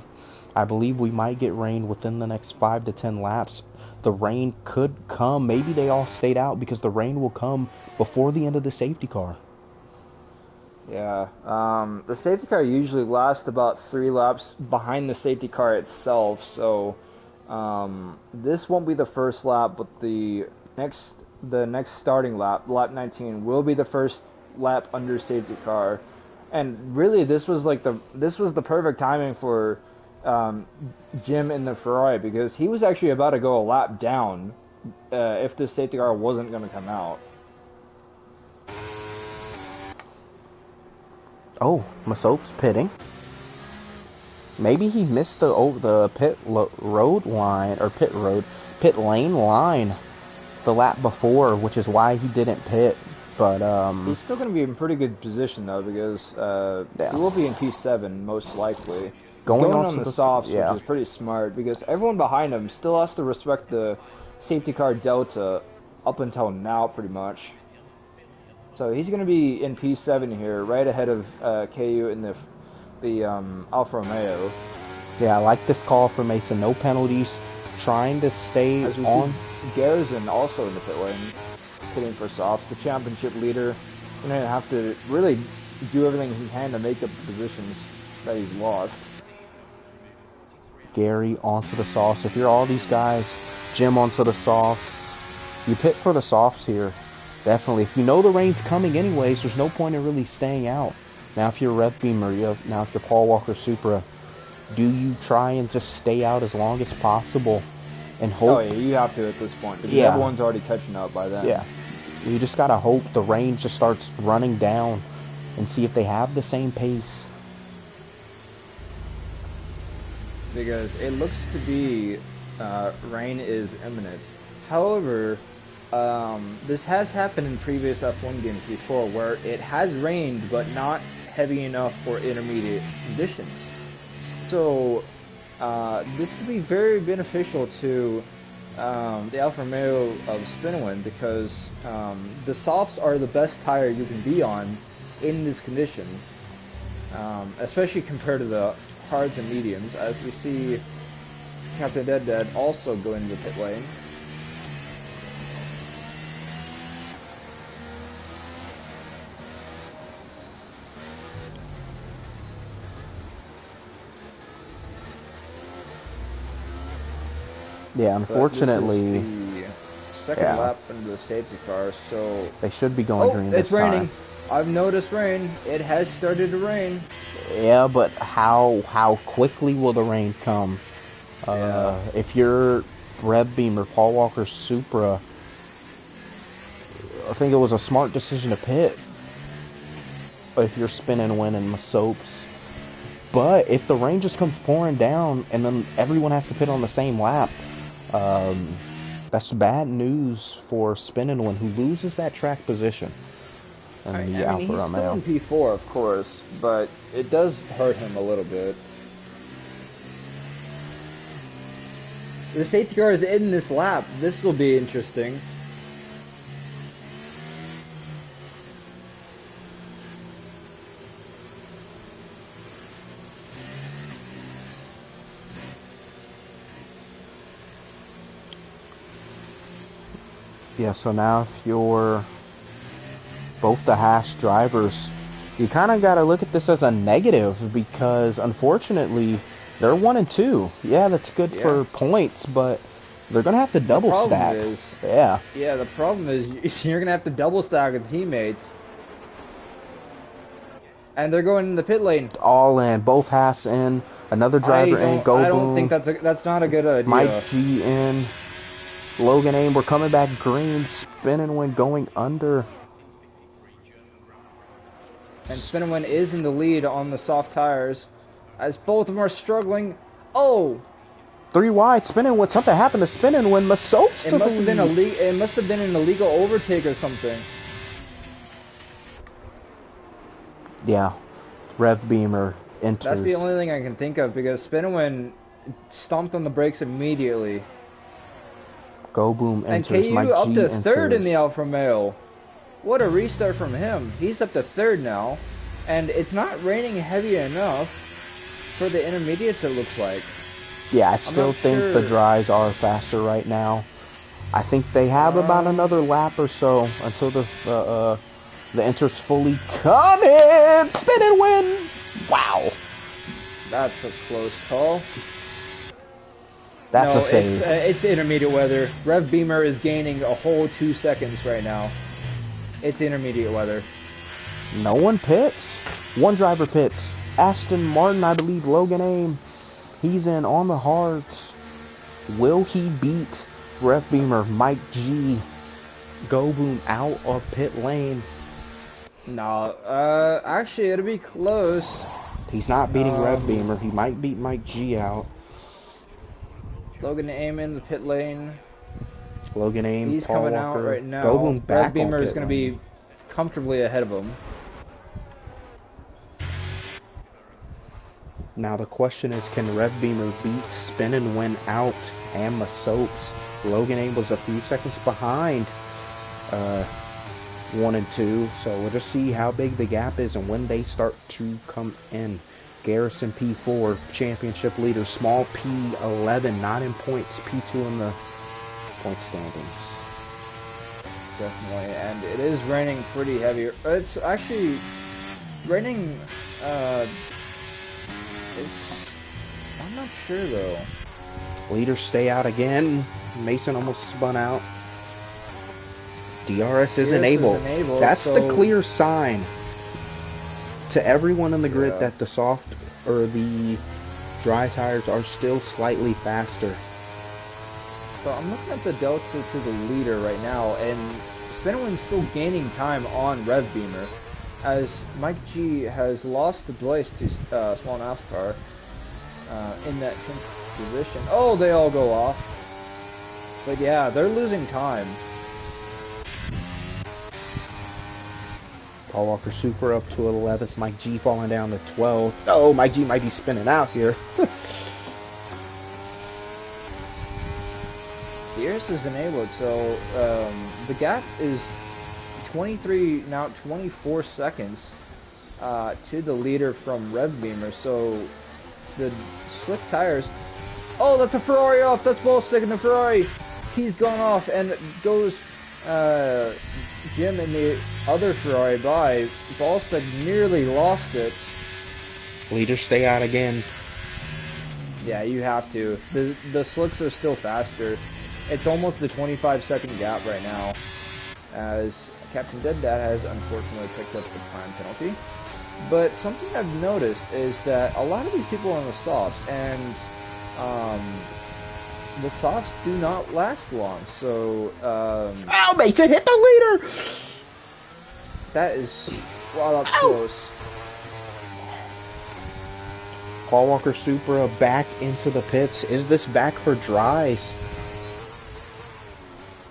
I believe we might get rain within the next 5 to 10 laps. The rain could come. Maybe they all stayed out because the rain will come before the end of the safety car. Yeah, the safety car usually lasts about 3 laps behind the safety car itself, so this won't be the first lap, but the next starting lap, lap 19, will be the first lap under safety car. And really, this was the perfect timing for Jim in the Ferrari, because he was actually about to go a lap down if the safety car wasn't going to come out. Oh, Masop's pitting. Maybe he missed the pit lane line the lap before, which is why he didn't pit. But he's still going to be in pretty good position though, because he will be in P7 most likely. Going on the softs, which is pretty smart, because everyone behind him still has to respect the safety car delta up until now, pretty much. So he's going to be in P7 here, right ahead of KU in the Alfa Romeo. Yeah, I like this call for Mason. No penalties. Trying to stay on. Garrison also in the pit lane, pitting for softs. The championship leader going to have to really do everything he can to make up the positions that he's lost. Gary onto the softs. If you're all these guys, Jim onto the softs. You pit for the softs here. Definitely. If you know the rain's coming anyways, there's no point in really staying out. Now if you're Red Beamer, if you're Paul Walker Supra, Do you try and just stay out as long as possible and hope? Oh yeah, you have to at this point because everyone's already catching up by then. Yeah. You just gotta hope the rain just starts running down and see if they have the same pace. Because it looks to be rain is imminent. However, this has happened in previous F1 games before where it has rained but not heavy enough for intermediate conditions. So this could be very beneficial to the Alfa Romeo of Spinwin because the softs are the best tire you can be on in this condition, especially compared to the hards and mediums, as we see Captain Dead also go into the pit lane. Yeah, unfortunately. This is the second lap into the safety car, so they should be going green this time. It's raining. I've noticed rain. It has started to rain. Yeah, but how quickly will the rain come? If you're Rev Beamer, Paul Walker Supra, I think it was a smart decision to pit. If you're spinning Win and Masopes. But if the rain just comes pouring down and then everyone has to pit on the same lap, that's bad news for Spinning Win, who loses that track position. I mean, he's still in P4, of course, but it does hurt him a little bit. The safety car is in this lap. This will be interesting. Yeah, so now if you're both the Haas drivers, you kind of got to look at this as a negative because, unfortunately, they're 1 and 2. Yeah, that's good for points, but they're going to have to double stack. Yeah, the problem is you're going to have to double stack with teammates. And they're going in the pit lane. All in. Both Haas in. Another driver in. Go I boom. don't think that's not a good idea. Mike G in. Logan Aim, we're coming back green. Spinning Win going under. And Spinning Win is in the lead on the soft tires, as both of them are struggling. Oh! 3 wide. Spinning Win. Something happened to Spinning Win. Masopes to the lead. It must have been an illegal overtake or something. Yeah. Rev Beamer enters. That's the only thing I can think of because Spinning Win stomped on the brakes immediately. Go Boom enters. And KU Mike up G to enters. third in the Alfa Romeo. What a restart from him. He's up to third now. And it's not raining heavy enough for the intermediates, it looks like. Yeah, I still think the dries are faster right now. I think they have about another lap or so until the enter's fully coming. Spin and win. Wow. That's a close call. That's a save. It's intermediate weather. Rev Beamer is gaining a whole 2 seconds right now. It's intermediate weather. No one pits. One driver pits. Aston Martin, I believe, Logan Aim. He's in on the hards. Will he beat Rev Beamer, Mike G? Go Boom out of pit lane. No, actually, it'll be close. He's not beating Rev Beamer. He might beat Mike G out. Logan Aim in the pit lane. Logan Aim, he's Paul coming Walker. out right now. Go Boom back Rev Beamer on is going to be comfortably ahead of him. Now the question is, can Rev Beamer beat Spin and Win out and Masopes? Logan Aim was a few seconds behind 1 and 2, so we'll just see how big the gap is and when they start to come in. Garrison P4, championship leader. Small P11, not in points. P2 in the point standings. Definitely, and it is raining pretty heavy. It's actually raining, I'm not sure though. Leaders stay out again. Mason almost spun out. DRS is enabled. That's the clear sign to everyone in the grid that the soft or the Dry tires are still slightly faster. So I'm looking at the delta to the leader right now, and Spinowin's still gaining time on Rev Beamer, as Mike G has lost the place to Small NASCAR in that 10th position. Oh, they all go off. But yeah, they're losing time. Paul Walker Super up to 11th. Mike G falling down to 12th. Oh, Mike G might be spinning out here. The ERS is enabled, so the gap is 23, now 24 seconds to the leader from Rev Beamer. So the slick tires. Oh, that's a Ferrari off. That's Ballstick in the Ferrari. He's gone off and goes Jim in the other Ferrari by. Ballstick nearly lost it. Leaders stay out again. Yeah, you have to. The slicks are still faster. It's almost the 25-second gap right now, as Captain Dead Dad has unfortunately picked up the time penalty. But something I've noticed is that a lot of these people are on the softs, and the softs do not last long. So, oh, Mason hit the leader! That is, wow, that's close. Paul Walker Supra back into the pits. Is this back for dries?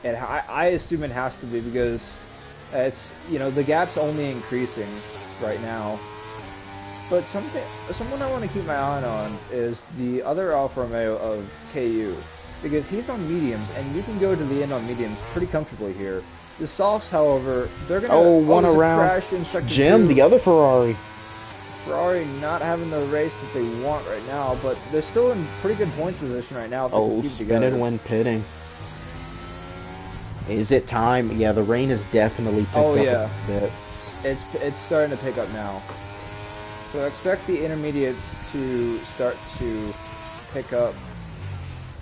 And I assume it has to be, because it's, you know, the gap's only increasing right now. But someone I want to keep my eye on is the other Alfa Romeo of KU, because he's on mediums, and you can go to the end on mediums pretty comfortably here. The softs, however, they're gonna one around crash in sector Jim, 2. the other Ferrari. Ferrari not having the race that they want right now, but they're still in pretty good points position right now. If they can keep it together. Spinning when pitting. Is it time? Yeah, the rain is definitely picked up a bit. It's starting to pick up now. So expect the intermediates to start to pick up.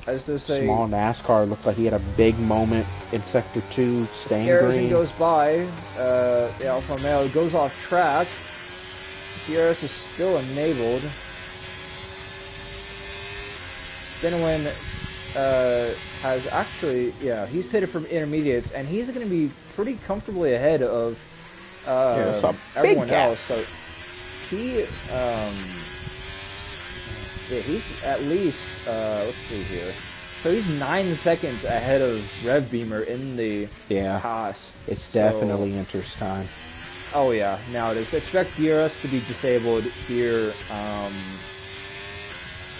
As they're saying, Small NASCAR looked like he had a big moment in Sector 2, staying green. goes by, the Alfa Romeo goes off track. DRS is still enabled. Spinowin has actually, he's pitted from intermediates, and he's going to be pretty comfortably ahead of everyone else. So he, he's at least, let's see here. So he's 9 seconds ahead of Rev Beamer in the Haas. It's definitely Inter's time. Oh yeah, now it is. Expect DRS to be disabled here.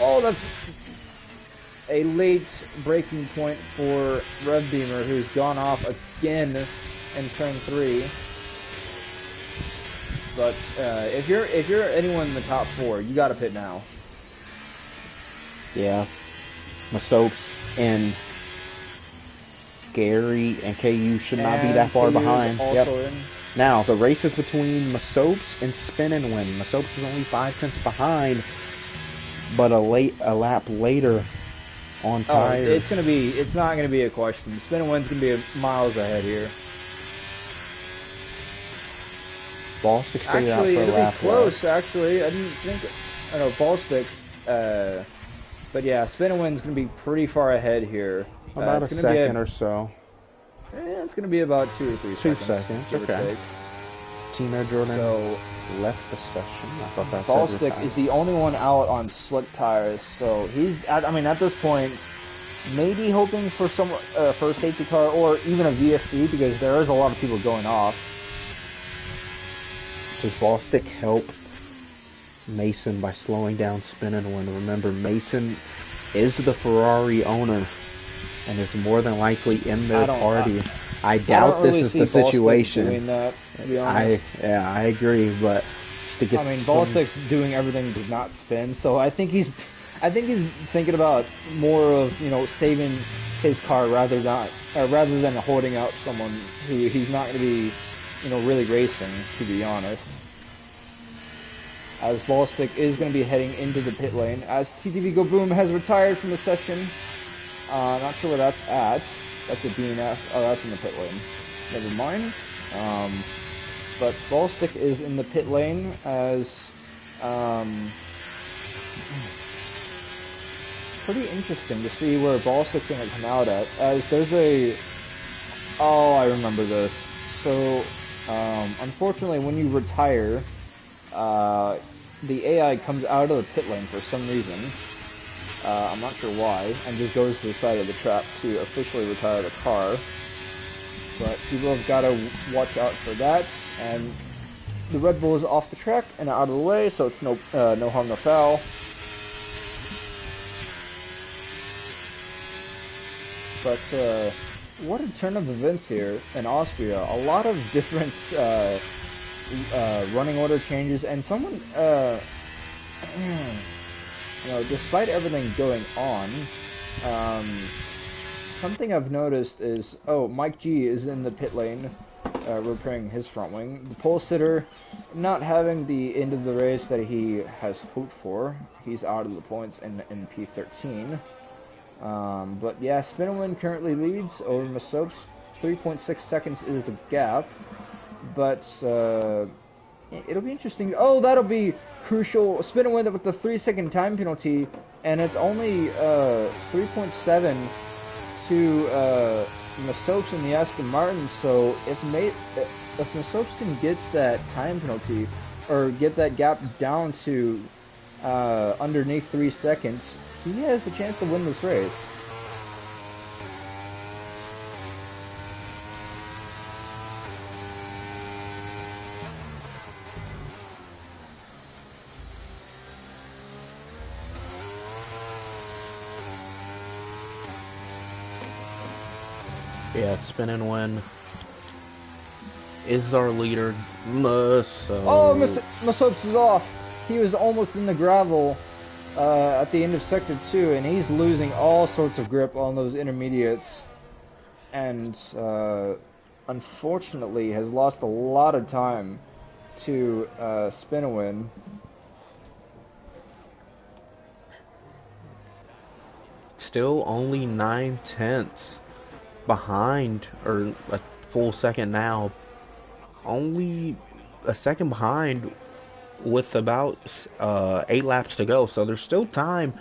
Oh, that's a late breaking point for Rev Beamer, who's gone off again in turn 3. But if you're anyone in the top 4, you got to pit now. Yeah, Masopes and Gary and KU should not be that far behind. Also in. Now, the race is between Masopes and Spinowin. Masopes is only 5/10 behind, but a lap later on tires. It's not gonna be a question. Spinowin's gonna be miles ahead here. Ballstick stayed out for a lap. Actually, it'll be close. Actually, I didn't think. I know Ballstick. But yeah, Spinowin's gonna be pretty far ahead here. About a second or so. It's going to be about 2 or 3 seconds. 2 seconds, okay. Tino Jordan left the session. I thought that Ballstick is the only one out on slick tires, so he's, at this point, maybe hoping for for a safety car or even a VSC, because there is a lot of people going off. Does Ballstick help Mason by slowing down Spinowin? Remember, Mason is the Ferrari owner and is more than likely in their party. I doubt this is the situation. Doing that, to be honest. I agree, but just to get Ballstick's doing everything to not spin, so I think he's thinking about more of, saving his car rather than holding out someone who he's not going to be, really racing, to be honest. As Ballstick is going to be heading into the pit lane, as TTV Go Boom has retired from the session. Not sure where that's at. That's a DNF. Oh, that's in the pit lane. Never mind. But Ballstick is in the pit lane as pretty interesting to see where Balsic's going to come out at, as there's a... Oh, I remember this. So, unfortunately, when you retire, the AI comes out of the pit lane for some reason. I'm not sure why, and just goes to the side of the track to officially retire the car. But people have got to watch out for that, and the Red Bull is off the track and out of the way, so it's no harm, no foul. But what a turn of events here in Austria. A lot of different running order changes, and someone, you know, despite everything going on, something I've noticed is, Mike G is in the pit lane, repairing his front wing. The pole sitter not having the end of the race that he has hoped for. He's out of the points in P13. But yeah, Spinowin currently leads over Masopes. 3.6 seconds is the gap. But it'll be interesting. Oh, that'll be crucial. Spinowin with the 3-second time penalty, and it's only 3.7 to Masopes in the Aston Martin. So if Masopes can get that time penalty or get that gap down to underneath 3 seconds, he has a chance to win this race. Yeah, spin and win is our leader. Masopes is off. He was almost in the gravel at the end of Sector 2, and he's losing all sorts of grip on those intermediates, and unfortunately has lost a lot of time to Spinowin. Still only 9/10 behind, or a full second now. Only a second behind with about 8 laps to go, so there's still time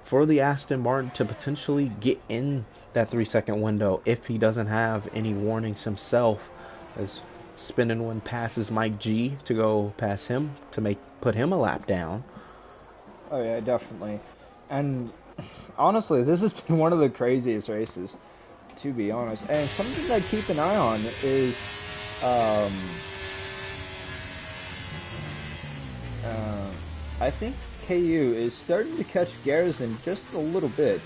for the Aston Martin to potentially get in that 3-second window if he doesn't have any warnings himself, as Spinowin passes Mike G to go past him to put him a lap down. Oh yeah, definitely. And honestly, this has been one of the craziest races, to be honest. And something I keep an eye on is I think KU is starting to catch Garrison just a little bit.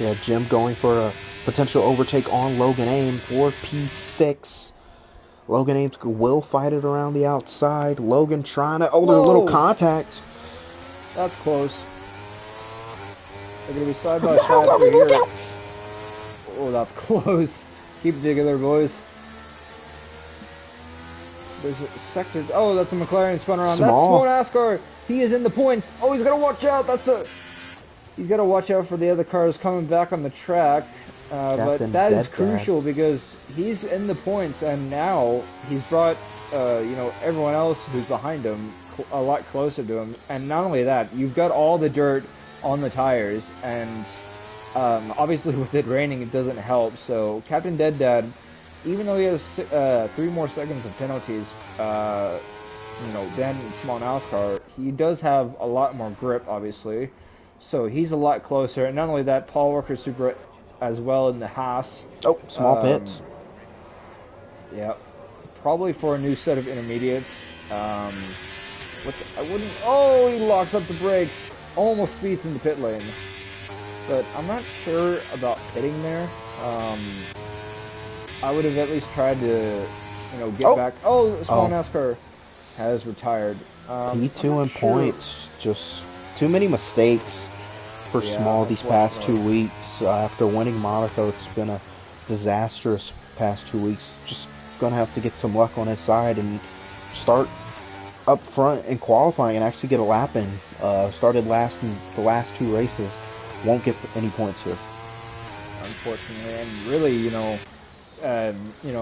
Yeah, Jim going for a potential overtake on Logan Ames for P6. Logan Ames will fight it around the outside. Logan trying to... Oh, there's a little contact. That's close. They're going to be side by side through here. Oh, that's close. Keep it together, boys. There's a sector... Oh, that's a McLaren spun around. Small. That's Small NASCAR. He is in the points. Oh, he's got to watch out. He's got to watch out for the other cars coming back on the track. But that is crucial because he's in the points, and now he's brought, everyone else who's behind him a lot closer to him. And not only that, you've got all the dirt on the tires, and obviously with it raining, it doesn't help. So Captain Dead Dad, even though he has 3 more seconds of penalties, than Small NASCAR, he does have a lot more grip, obviously. So he's a lot closer. And not only that, Paul Walker Super as well in the Haas. Oh, small pits. Yeah, probably for a new set of intermediates. Which I wouldn't... Oh, he locks up the brakes. Almost speeds in the pit lane. But I'm not sure about pitting there. I would have at least tried to, get back. Oh, Small NASCAR has retired. P2 in points. Just too many mistakes for Small these past 2 weeks. After winning Monaco, it's been a disastrous past 2 weeks. Just gonna have to get some luck on his side and start up front in qualifying and actually get a lap in. Started last in the last 2 races. Won't get any points here. Unfortunately, and really,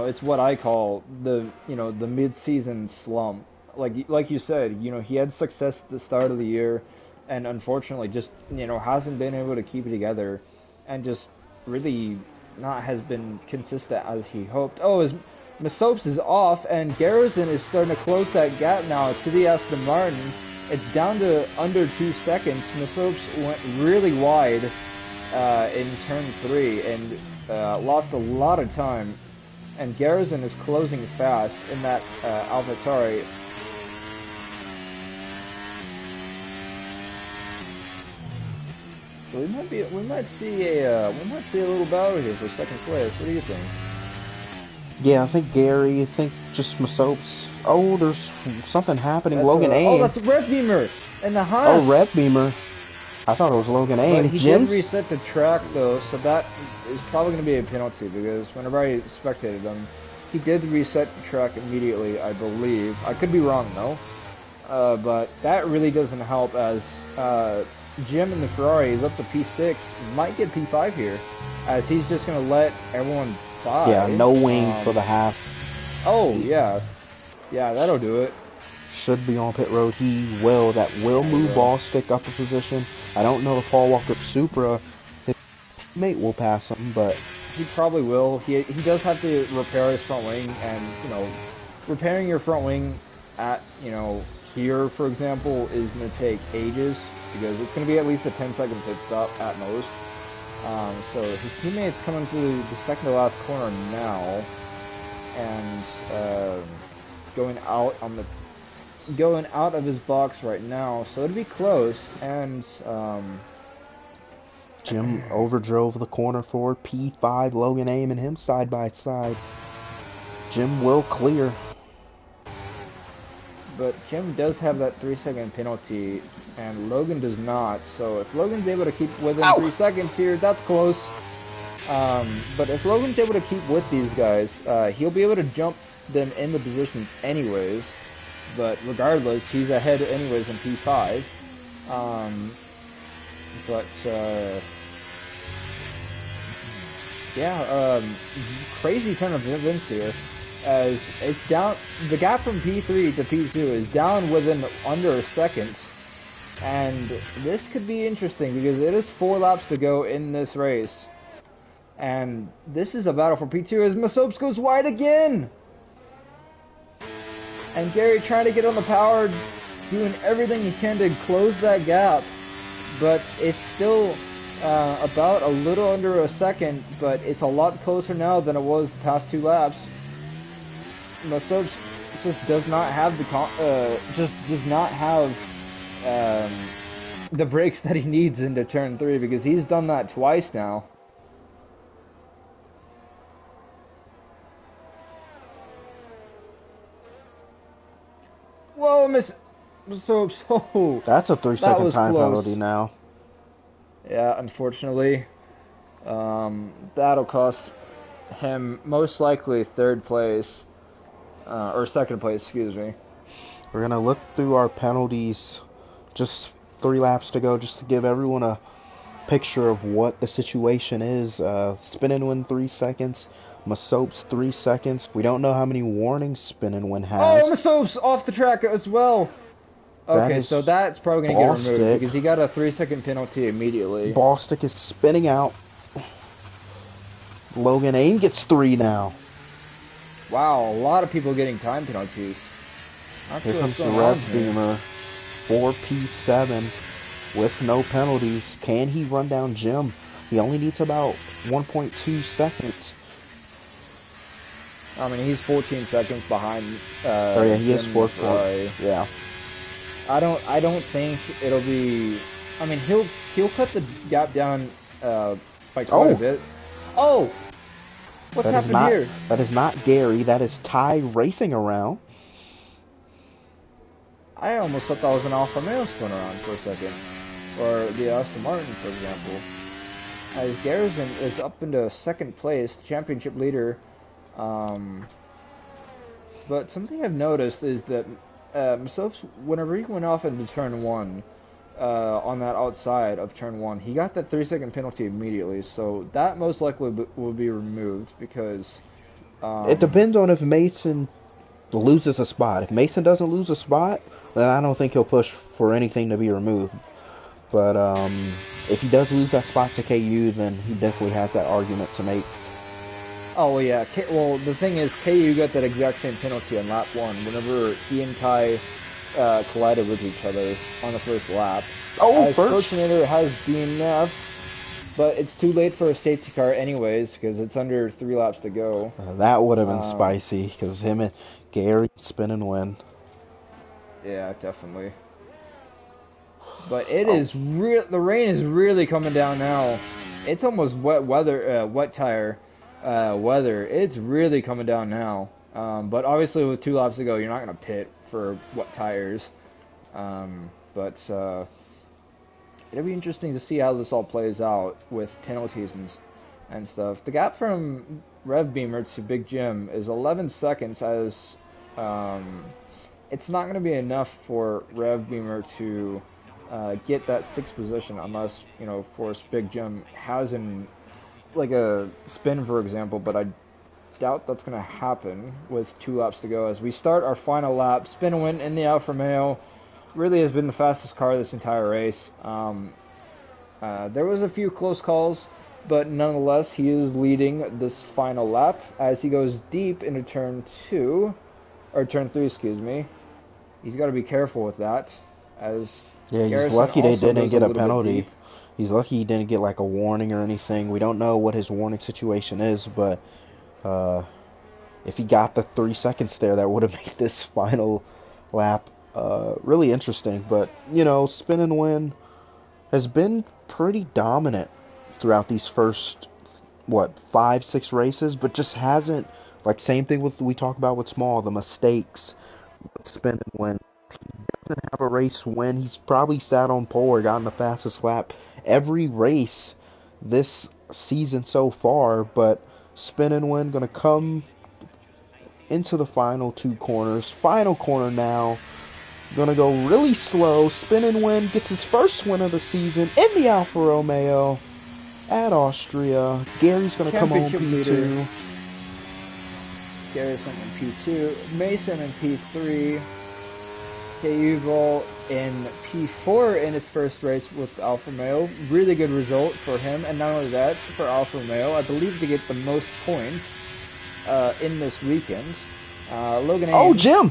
it's what I call the mid-season slump. like you said, he had success at the start of the year, and unfortunately, just hasn't been able to keep it together, and just really not has been consistent as he hoped. Oh, his Masopes is off, and Garrison is starting to close that gap now to the Aston Martin. It's down to under 2 seconds. Masopes went really wide in turn 3 and lost a lot of time. And Garrison is closing fast in that AlphaTauri. So we might see a little battle here for second place. What do you think? Yeah, I think Gary. I think just Masopes. Oh, there's something happening. Logan Aim. Oh, that's Red Beamer in the Haas. Oh, Red Beamer. I thought it was Logan Aim. But he did reset the track though, so that is probably going to be a penalty because whenever I spectated him, he did reset the track immediately, I believe. I could be wrong though, but that really doesn't help as Jim in the Ferrari is up to P6, might get P5 here, as he's just going to let everyone fly. Yeah, no wing for the Haas. Oh, yeah. Yeah, that'll do it. Should be on pit road. That will move Ballstick up a position. I don't know if Paul Walker Supra, his teammate, will pass him, but he probably will. He does have to repair his front wing, and repairing your front wing at here, for example, is going to take ages because it's going to be at least a 10-second pit stop at most. So his teammate's coming through the second to last corner now, and going out of his box right now, so it'll be close. And Jim overdrove the corner for P5. Logan Aim and him side by side. Jim will clear. But Jim does have that 3-second penalty, and Logan does not. So if Logan's able to keep within 3 seconds here, that's close. But if Logan's able to keep with these guys, he'll be able to jump them in the positions anyways. But regardless, he's ahead anyways in P5. Crazy turn of events here. As it's down, the gap from P3 to P2 is down within under a second, and this could be interesting because it is 4 laps to go in this race, and this is a battle for P2 as Masopes goes wide again, and Gary trying to get on the power, doing everything he can to close that gap, but it's still about a little under a second, but it's a lot closer now than it was the past 2 laps. Masopes just does not have the brakes that he needs into turn 3 because he's done that twice now. Whoa, Masopes! Oh, that's a 3-second time penalty now. Yeah, unfortunately, that'll cost him most likely 3rd place. Or 2nd place, excuse me. We're going to look through our penalties, just 3 laps to go, just to give everyone a picture of what the situation is. Spin and win 3 seconds, Masopes 3 seconds. We don't know how many warnings Spin and win has. Oh, Masopes off the track as well. Okay, so that's probably going to get removed because he got a 3-second penalty immediately. Ballstick is spinning out. Logan Aim gets 3 now. Wow, a lot of people getting time penalties. Here comes the Red Beamer for P7 with no penalties. Can he run down Jim? He only needs about 1.2 seconds. I mean, he's 14 seconds behind. He is 4th. Yeah. I don't think it'll be. I mean, he'll cut the gap down by quite a bit. Oh. What's happened here? That is not Gary. That is Ty racing around. I almost thought that was an Alfa Romeo spin around for a second. Or the Aston Martin, for example. As Garrison is up into 2nd place, championship leader. But something I've noticed is that Masopes, whenever he went off into turn 1, on that outside of turn 1, he got that 3-second penalty immediately, so that most likely will be removed because it depends on if Mason loses a spot. If Mason doesn't lose a spot, then I don't think he'll push for anything to be removed. But if he does lose that spot to KU, then he definitely has that argument to make. Oh yeah. Well, the thing is, KU got that exact same penalty on lap one. Whenever he and Ty collided with each other on the first lap. Oh, As first. Schwarzenegger has DNF'd, but it's too late for a safety car anyways because it's under 3 laps to go. That would have been Um, spicy because him and Gary spin and win. yeah, definitely. But it Oh, is real. The rain is really coming down now. It's almost wet weather, wet tire weather. It's really coming down now. But obviously, with 2 laps to go, you're not gonna pit for wet tires. But it'll be interesting to see how this all plays out with penalties and stuff. The gap from Rev Beamer to Big Jim is 11 seconds. As um, it's not going to be enough for Rev Beamer to get that sixth position unless, of course, Big Jim has like a spin, for example. But I doubt that's going to happen with 2 laps to go. As we start our final lap, spin and win in the Alfa Romeo really has been the fastest car this entire race. There was a few close calls, but nonetheless, he is leading this final lap as he goes deep into turn 3, excuse me. He's got to be careful with that, as yeah, he's Garrison lucky they also didn't goes a get a little bit penalty. deep. He's lucky he didn't get like a warning or anything. We don't know what his warning situation is, but uh, if he got the 3 seconds there, that would have made this final lap really interesting. But spin and win has been pretty dominant throughout these first what 5, 6 races, but just hasn't like same thing with we talk about with Small, the mistakes, spin and win. Doesn't have a race win. He's probably sat on pole or gotten the fastest lap every race this season so far, but spin and win gonna come into the final 2 corners. Final corner now. Gonna go really slow. Spin and win. Gets his first win of the season in the Alfa Romeo at Austria. Gary's gonna come home Championship leader P2. Garrison in P2, Mason in P3, Keuvel in P4 in his first race with Alfa Romeo. Really good result for him, and not only that, for Alfa Romeo, I believe they get the most points in this weekend. Logan Oh, Ames. Jim!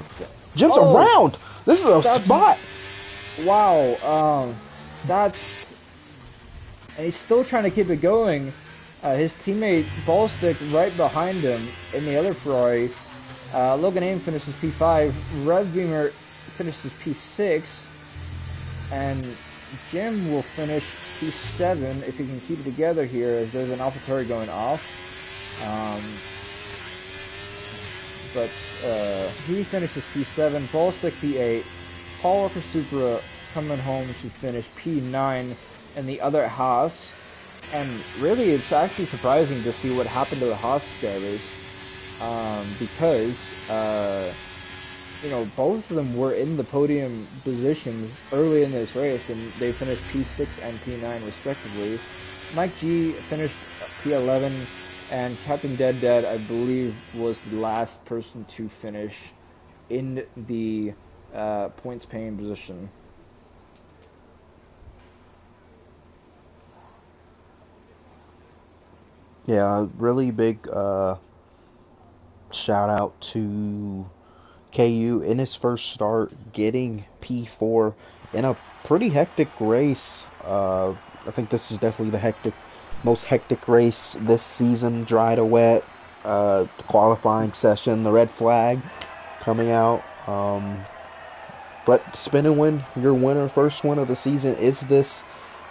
Jim's Oh, around! This is a that's spot! wow. That's and he's still trying to keep it going. His teammate Ballstick right behind him in the other Ferrari. Logan Ames finishes P5. Rev Beamer finishes P6. And Jim will finish P7 if he can keep it together here, as there's an AlphaTauri going off. But he finishes P7. Ballstick P8. Paul Walker Supra coming home to finish P9 in the other Haas. And really, it's actually surprising to see what happened to the Haas drivers, because both of them were in the podium positions early in this race, and they finished P6 and P9 respectively. Mike G finished P11, and Captain Dead Dead, I believe, was the last person to finish in the points paying position. Yeah, really big shout out to KU in his first start, getting P4 in a pretty hectic race. I think this is definitely the most hectic race this season, dry to wet. Qualifying session, the red flag coming out. But spin and win, your winner, first win of the season. Is this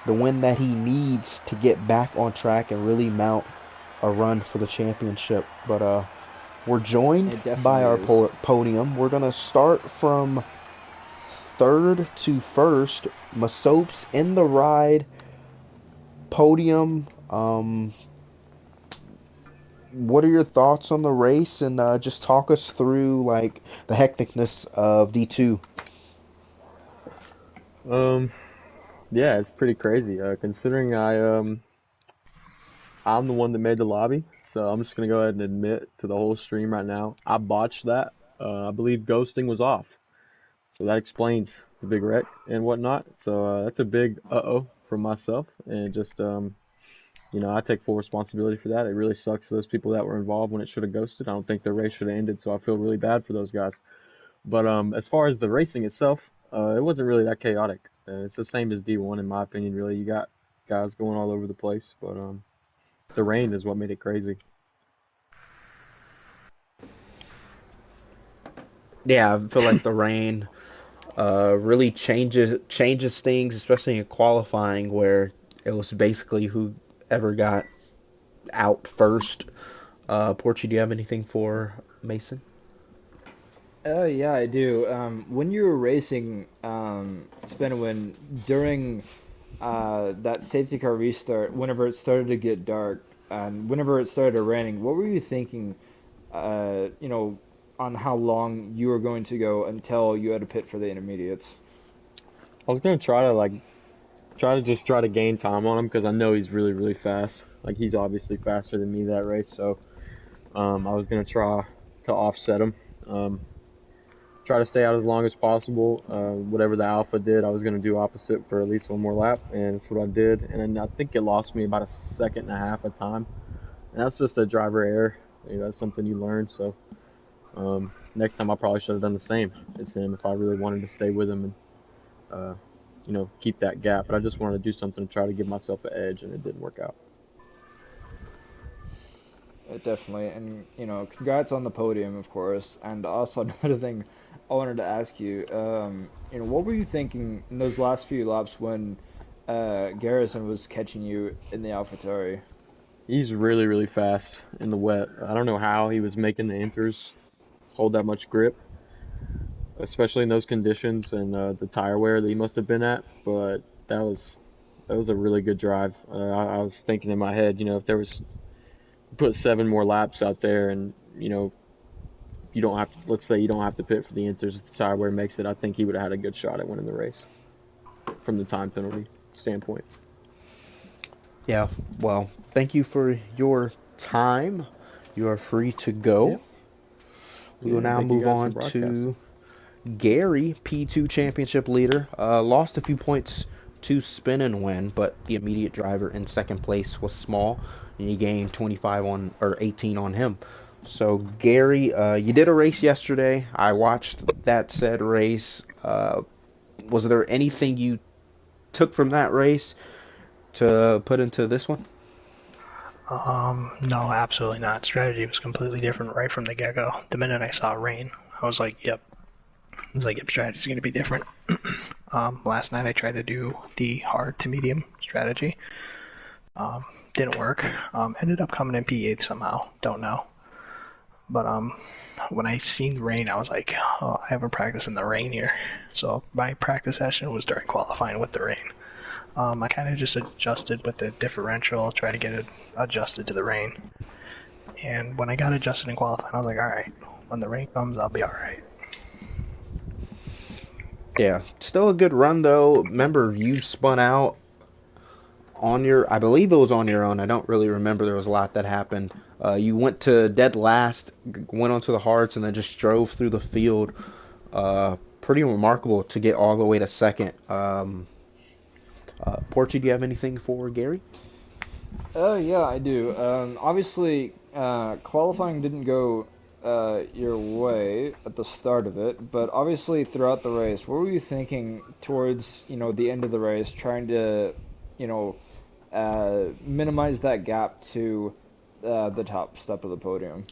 the win that he needs to get back on track and really mount a run for the championship? But we're joined It by definitely our is. podium. We're gonna start from third to first. Masopes in the ride podium. What are your thoughts on the race, and just talk us through like the hecticness of D2? Um, yeah, it's pretty crazy. Considering I'm the one that made the lobby, so I'm just gonna go ahead and admit to the whole stream right now, I botched that. I believe ghosting was off. So that explains the big wreck and whatnot. So that's a big uh-oh from myself. And just, I take full responsibility for that. It really sucks for those people that were involved when it should have ghosted. I don't think the race should have ended, so I feel really bad for those guys. But as far as the racing itself, it wasn't really that chaotic. It's the same as D1 in my opinion. Really, you got guys going all over the place, but the rain is what made it crazy. Yeah, I feel like the rain really changes things, especially in qualifying where it was basically whoever got out first. Porchy, do you have anything for Mason? Yeah, I do. When you were racing, Spinwin, during that safety car restart, whenever it started to get dark and whenever it started raining, what were you thinking, you know, on how long you were going to go until you had to pit for the intermediates? I was gonna try to gain time on him because I know he's really really fast. Like he's obviously faster than me that race, so I was gonna try to offset him. Um, Try to stay out as long as possible. Whatever the Alpha did, I was going to do opposite for at least one more lap, and that's what I did. And then I think it lost me about a second and a half of time. And that's just a driver error. That's something you learn. So next time I probably should have done the same as him if I really wanted to stay with him and keep that gap. But I just wanted to do something to try to give myself an edge, and it didn't work out. Definitely, and congrats on the podium, of course. And also another thing I wanted to ask you, what were you thinking in those last few laps when Garrison was catching you in the AlphaTauri? He's really really fast in the wet. I don't know how he was making the inters hold that much grip, especially in those conditions and the tire wear that he must have been at. But that was a really good drive. I was thinking in my head, if there was put 7 more laps out there, and you don't have to. Let's say you don't have to pit for the inters if the tire wear makes it. I think he would have had a good shot at winning the race from the time penalty standpoint. Yeah, well, thank you for your time. You are free to Yeah, go. We will yeah. now Thank you move guys for on broadcasting. to Gary, P2 championship leader. Lost a few points to spin and win, but the immediate driver in second place was small, and you gained 25 on or 18 on him. So Gary, you did a race yesterday. I watched that said race. Was there anything you took from that race to put into this one? No, absolutely not. Strategy was completely different right from the get-go. The minute I saw rain, I was like, yep. I was like, yep, strategy's going to be different. Last night I tried to do the hard to medium strategy. Didn't work. Ended up coming in P8 somehow. Don't know. But when I seen the rain, I was like, oh, I haven't practiced in the rain here. So my practice session was during qualifying with the rain. I kind of just adjusted with the differential, try to get it adjusted to the rain. And when I got adjusted in qualifying, I was like, all right, when the rain comes, I'll be all right. Yeah, still a good run though. Remember, you spun out on your, I believe it was on your own. I don't really remember. There was a lot that happened. You went to dead last, went onto the hards, and then just drove through the field. Pretty remarkable to get all the way to second. Porchy, do you have anything for Gary? Yeah, I do. Obviously, qualifying didn't go your way at the start of it, but obviously throughout the race, what were you thinking towards, the end of the race, trying to, you know, minimize that gap to the top step of the podium?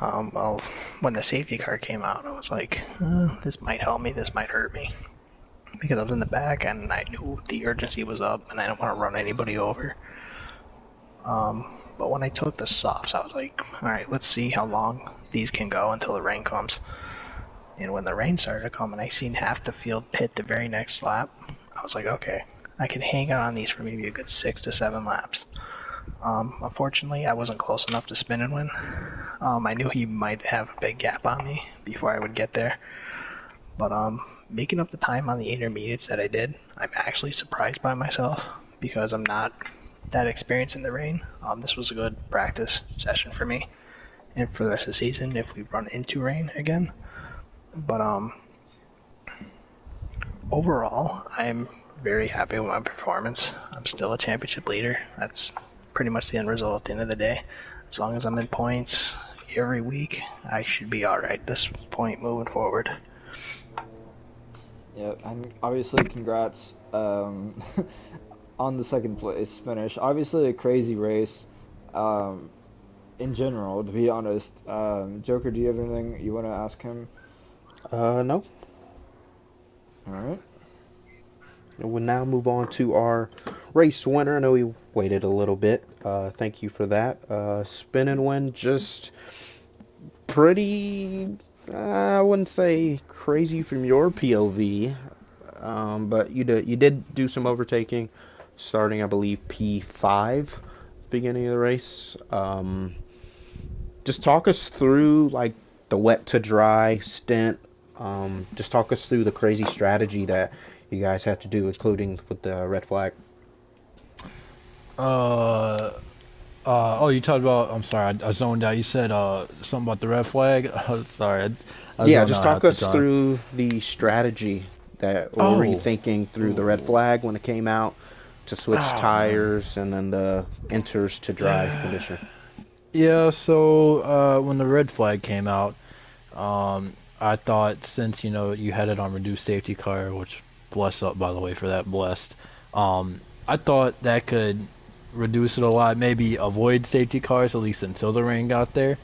Well, when the safety car came out, I was like, this might help me, this might hurt me. Because I was in the back and I knew the urgency was up and I didn't want to run anybody over. But when I took the softs, I was like, alright, let's see how long these can go until the rain comes. And when the rain started to come and I seen half the field pit the very next lap, I was like, okay, I can hang out on these for maybe a good 6 to 7 laps. Unfortunately, I wasn't close enough to spin and win. I knew he might have a big gap on me before I would get there. But making up the time on the intermediates that I did, I'm actually surprised by myself because I'm not that experienced in the rain. This was a good practice session for me, and for the rest of the season if we run into rain again. But overall, I'm very happy with my performance. I'm still a championship leader. That's pretty much the end result at the end of the day. As long as I'm in points every week, I should be alright at this point moving forward. Yeah, and obviously congrats on the second place finish. Obviously a crazy race um, in general, to be honest. Joker, do you have anything you want to ask him? No. All right. We'll now move on to our race winner. I know we waited a little bit. Thank you for that. Spin and win, just pretty, I wouldn't say crazy from your POV, but you did do some overtaking, starting, I believe, P5, beginning of the race. Just talk us through, like, the wet to dry stint. Just talk us through the crazy strategy that you guys had to do, including with the red flag. Oh, you talked about. I'm sorry, I zoned out. You said something about the red flag. Sorry, I Yeah, zoned just out talk half the us time. through the strategy that, what were you Oh, thinking through the red flag when it came out to switch oh man. tires and then the enters to dry condition? Yeah. So when the red flag came out, I thought since you had it on reduced safety car, which bless up by the way for that, blessed. I thought that could reduce it a lot, maybe avoid safety cars at least until the rain got there.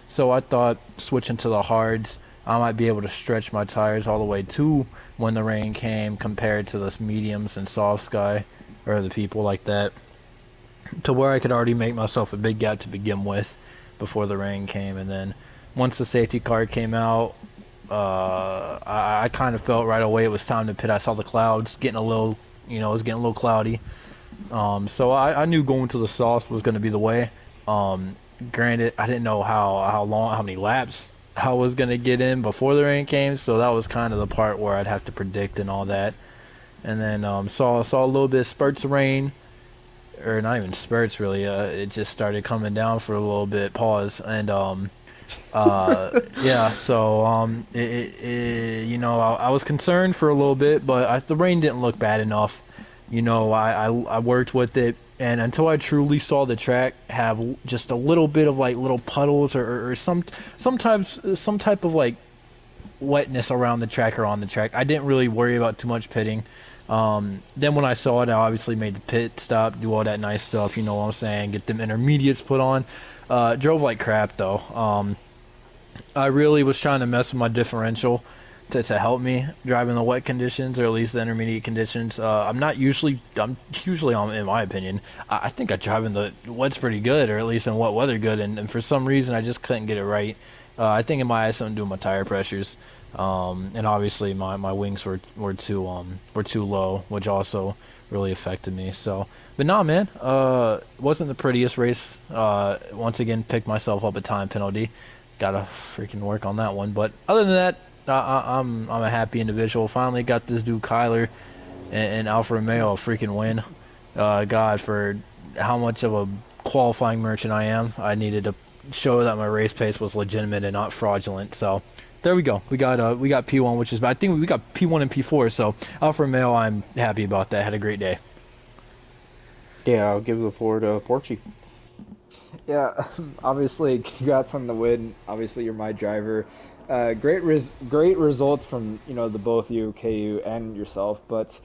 So I thought switching to the hards, I might be able to stretch my tires all the way to when the rain came compared to the mediums and soft sky or the people like that, to where I could already make myself a big gap to begin with before the rain came. And then once the safety car came out, I kind of felt right away it was time to pit. I saw the clouds getting a little, it was getting a little cloudy. So I knew going to the softs was going to be the way. Granted, I didn't know how many laps I was going to get in before the rain came, so that was kind of the part where I'd have to predict and all that. And then saw a little bit of spurts of rain, or not even spurts really. It just started coming down for a little bit. Pause. And yeah. So I was concerned for a little bit, but the rain didn't look bad enough. I worked with it, and until I truly saw the track have just a little bit of like little puddles or sometimes some type of like wetness around the track or on the track, I didn't really worry about too much pitting. Then when I saw it, I obviously made the pit stop, do all that nice stuff, you know what I'm saying, get them intermediates put on. Drove like crap though. I really was trying to mess with my differential to help me drive in the wet conditions, or at least the intermediate conditions. I'm usually on, in my opinion, I think I drive in the wet's pretty good, or at least in wet weather good, and for some reason I just couldn't get it right. I think it might have something to do with my tire pressures, and obviously my wings were too low, which also really affected me. So, but nah, man, wasn't the prettiest race. Once again, picked myself up a time penalty. Gotta freaking work on that one. But other than that, I'm a happy individual. Finally got this dude Kyler and Alfa Romeo a freaking win. God, for how much of a qualifying merchant I am, I needed to show that my race pace was legitimate and not fraudulent. So there we go. We got P1, which is, I think we got P1 and P4. So Alfa Romeo, I'm happy about that. Had a great day. Yeah, I'll give the floor to Porchy. Yeah, obviously, congrats on the win. Obviously, you're my driver. Great results from the both you, KU, and yourself. But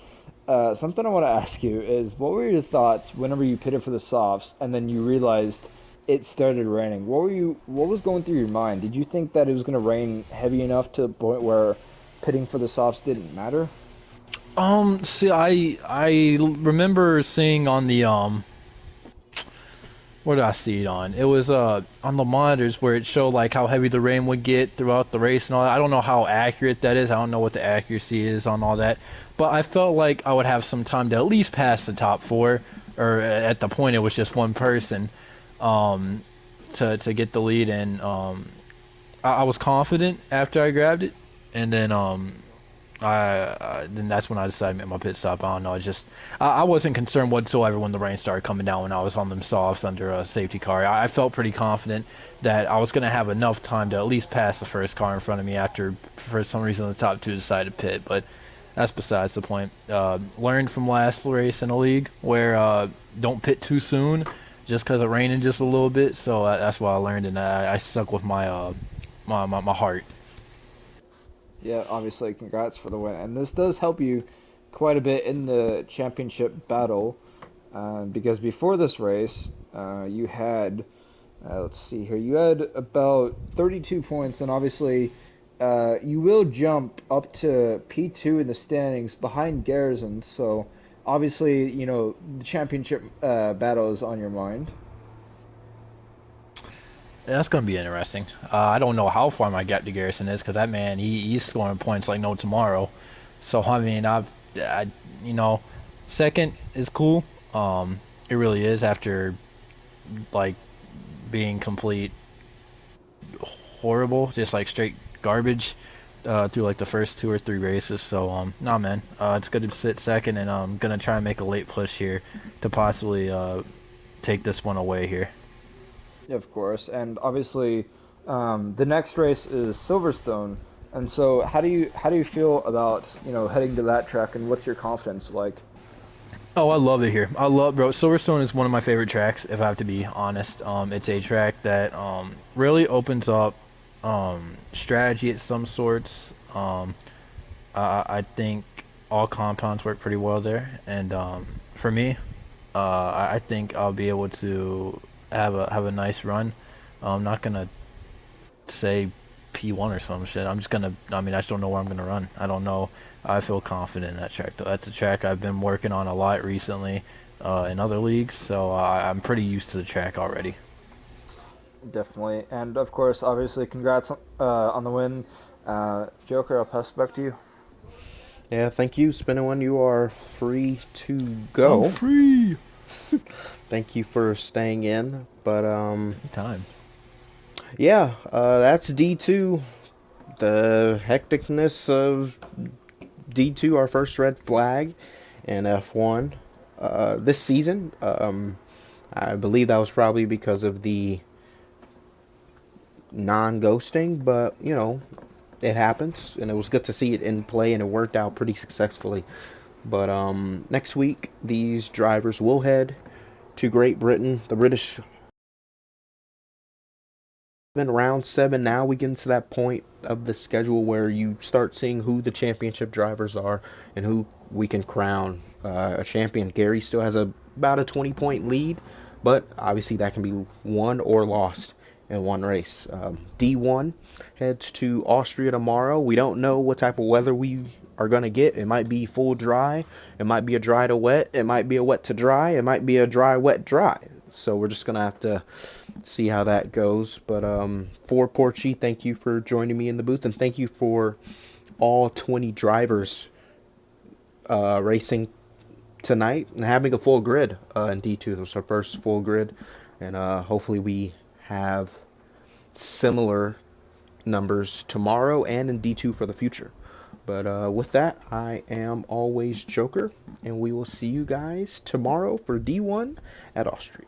something I want to ask you is, what were your thoughts whenever you pitted for the softs and then you realized it started raining? What was going through your mind? Did you think that it was going to rain heavy enough to the point where pitting for the softs didn't matter? See, I remember seeing on the where did I see it on? It was on the monitors where it showed like how heavy the rain would get throughout the race and all that. I don't know how accurate that is. I don't know what the accuracy is on all that. But I felt like I would have some time to at least pass the top four, or at the point it was just one person, to get the lead. And I was confident after I grabbed it, and then then that's when I decided to make my pit stop. I don't know. I wasn't concerned whatsoever when the rain started coming down when I was on them softs under a safety car. I felt pretty confident that I was going to have enough time to at least pass the first car in front of me after, for some reason, the top two decided to pit. But that's besides the point. Learned from last race in the league where don't pit too soon just because it raining just a little bit. So that's what I learned, and I stuck with my heart. Yeah, obviously, congrats for the win. And this does help you quite a bit in the championship battle, because before this race, you had, let's see here, you had about 32 points, and obviously, you will jump up to P2 in the standings behind Garrison. So, obviously, the championship battle is on your mind. That's going to be interesting. I don't know how far my gap to Garrison is because that man, he's scoring points like no tomorrow. So, I mean, I second is cool. It really is after, like, being complete horrible, just like straight garbage through, like, the first 2 or 3 races. So, nah, man, it's good to sit second, and I'm going to try and make a late push here to possibly take this one away here. Of course, and obviously, the next race is Silverstone, and so how do you feel about heading to that track, and what's your confidence like? Oh, I love it here. Bro. Silverstone is one of my favorite tracks, if I have to be honest. It's a track that really opens up strategy at some sorts. I think all compounds work pretty well there, and for me, I think I'll be able to have a nice run. I'm not gonna say P1 or some shit. I mean, I just don't know where I'm gonna run. I don't know. I feel confident in that track though. That's a track I've been working on a lot recently in other leagues, so I'm pretty used to the track already. Definitely, and of course, obviously, congrats on the win, Joker. I'll pass it back to you. Yeah, thank you, Spinning One. You are free to I'm go. free. Thank you for staying in. But Time. yeah, that's D2. The hecticness of D2, our first red flag in F1 this season. I believe that was probably because of the non-ghosting, but it happens, and it was good to see it in play, and it worked out pretty successfully. But next week, these drivers will head to Great Britain. The British in round 7. Now we get into that point of the schedule where you start seeing who the championship drivers are and who we can crown a champion. Gary still has about a 20-point lead, but obviously that can be won or lost in one race. D1 heads to Austria tomorrow. We don't know what type of weather we are going to get. It might be full dry. It might be a dry to wet. It might be a wet to dry. It might be a dry, wet, dry. So we're just going to have to see how that goes. But for Porchy, thank you for joining me in the booth, and thank you for all 20 drivers racing tonight and having a full grid in D2. It was our first full grid, and hopefully we have similar numbers tomorrow and in D2 for the future. But with that, I am always Joker, and we will see you guys tomorrow for D1 at Austria.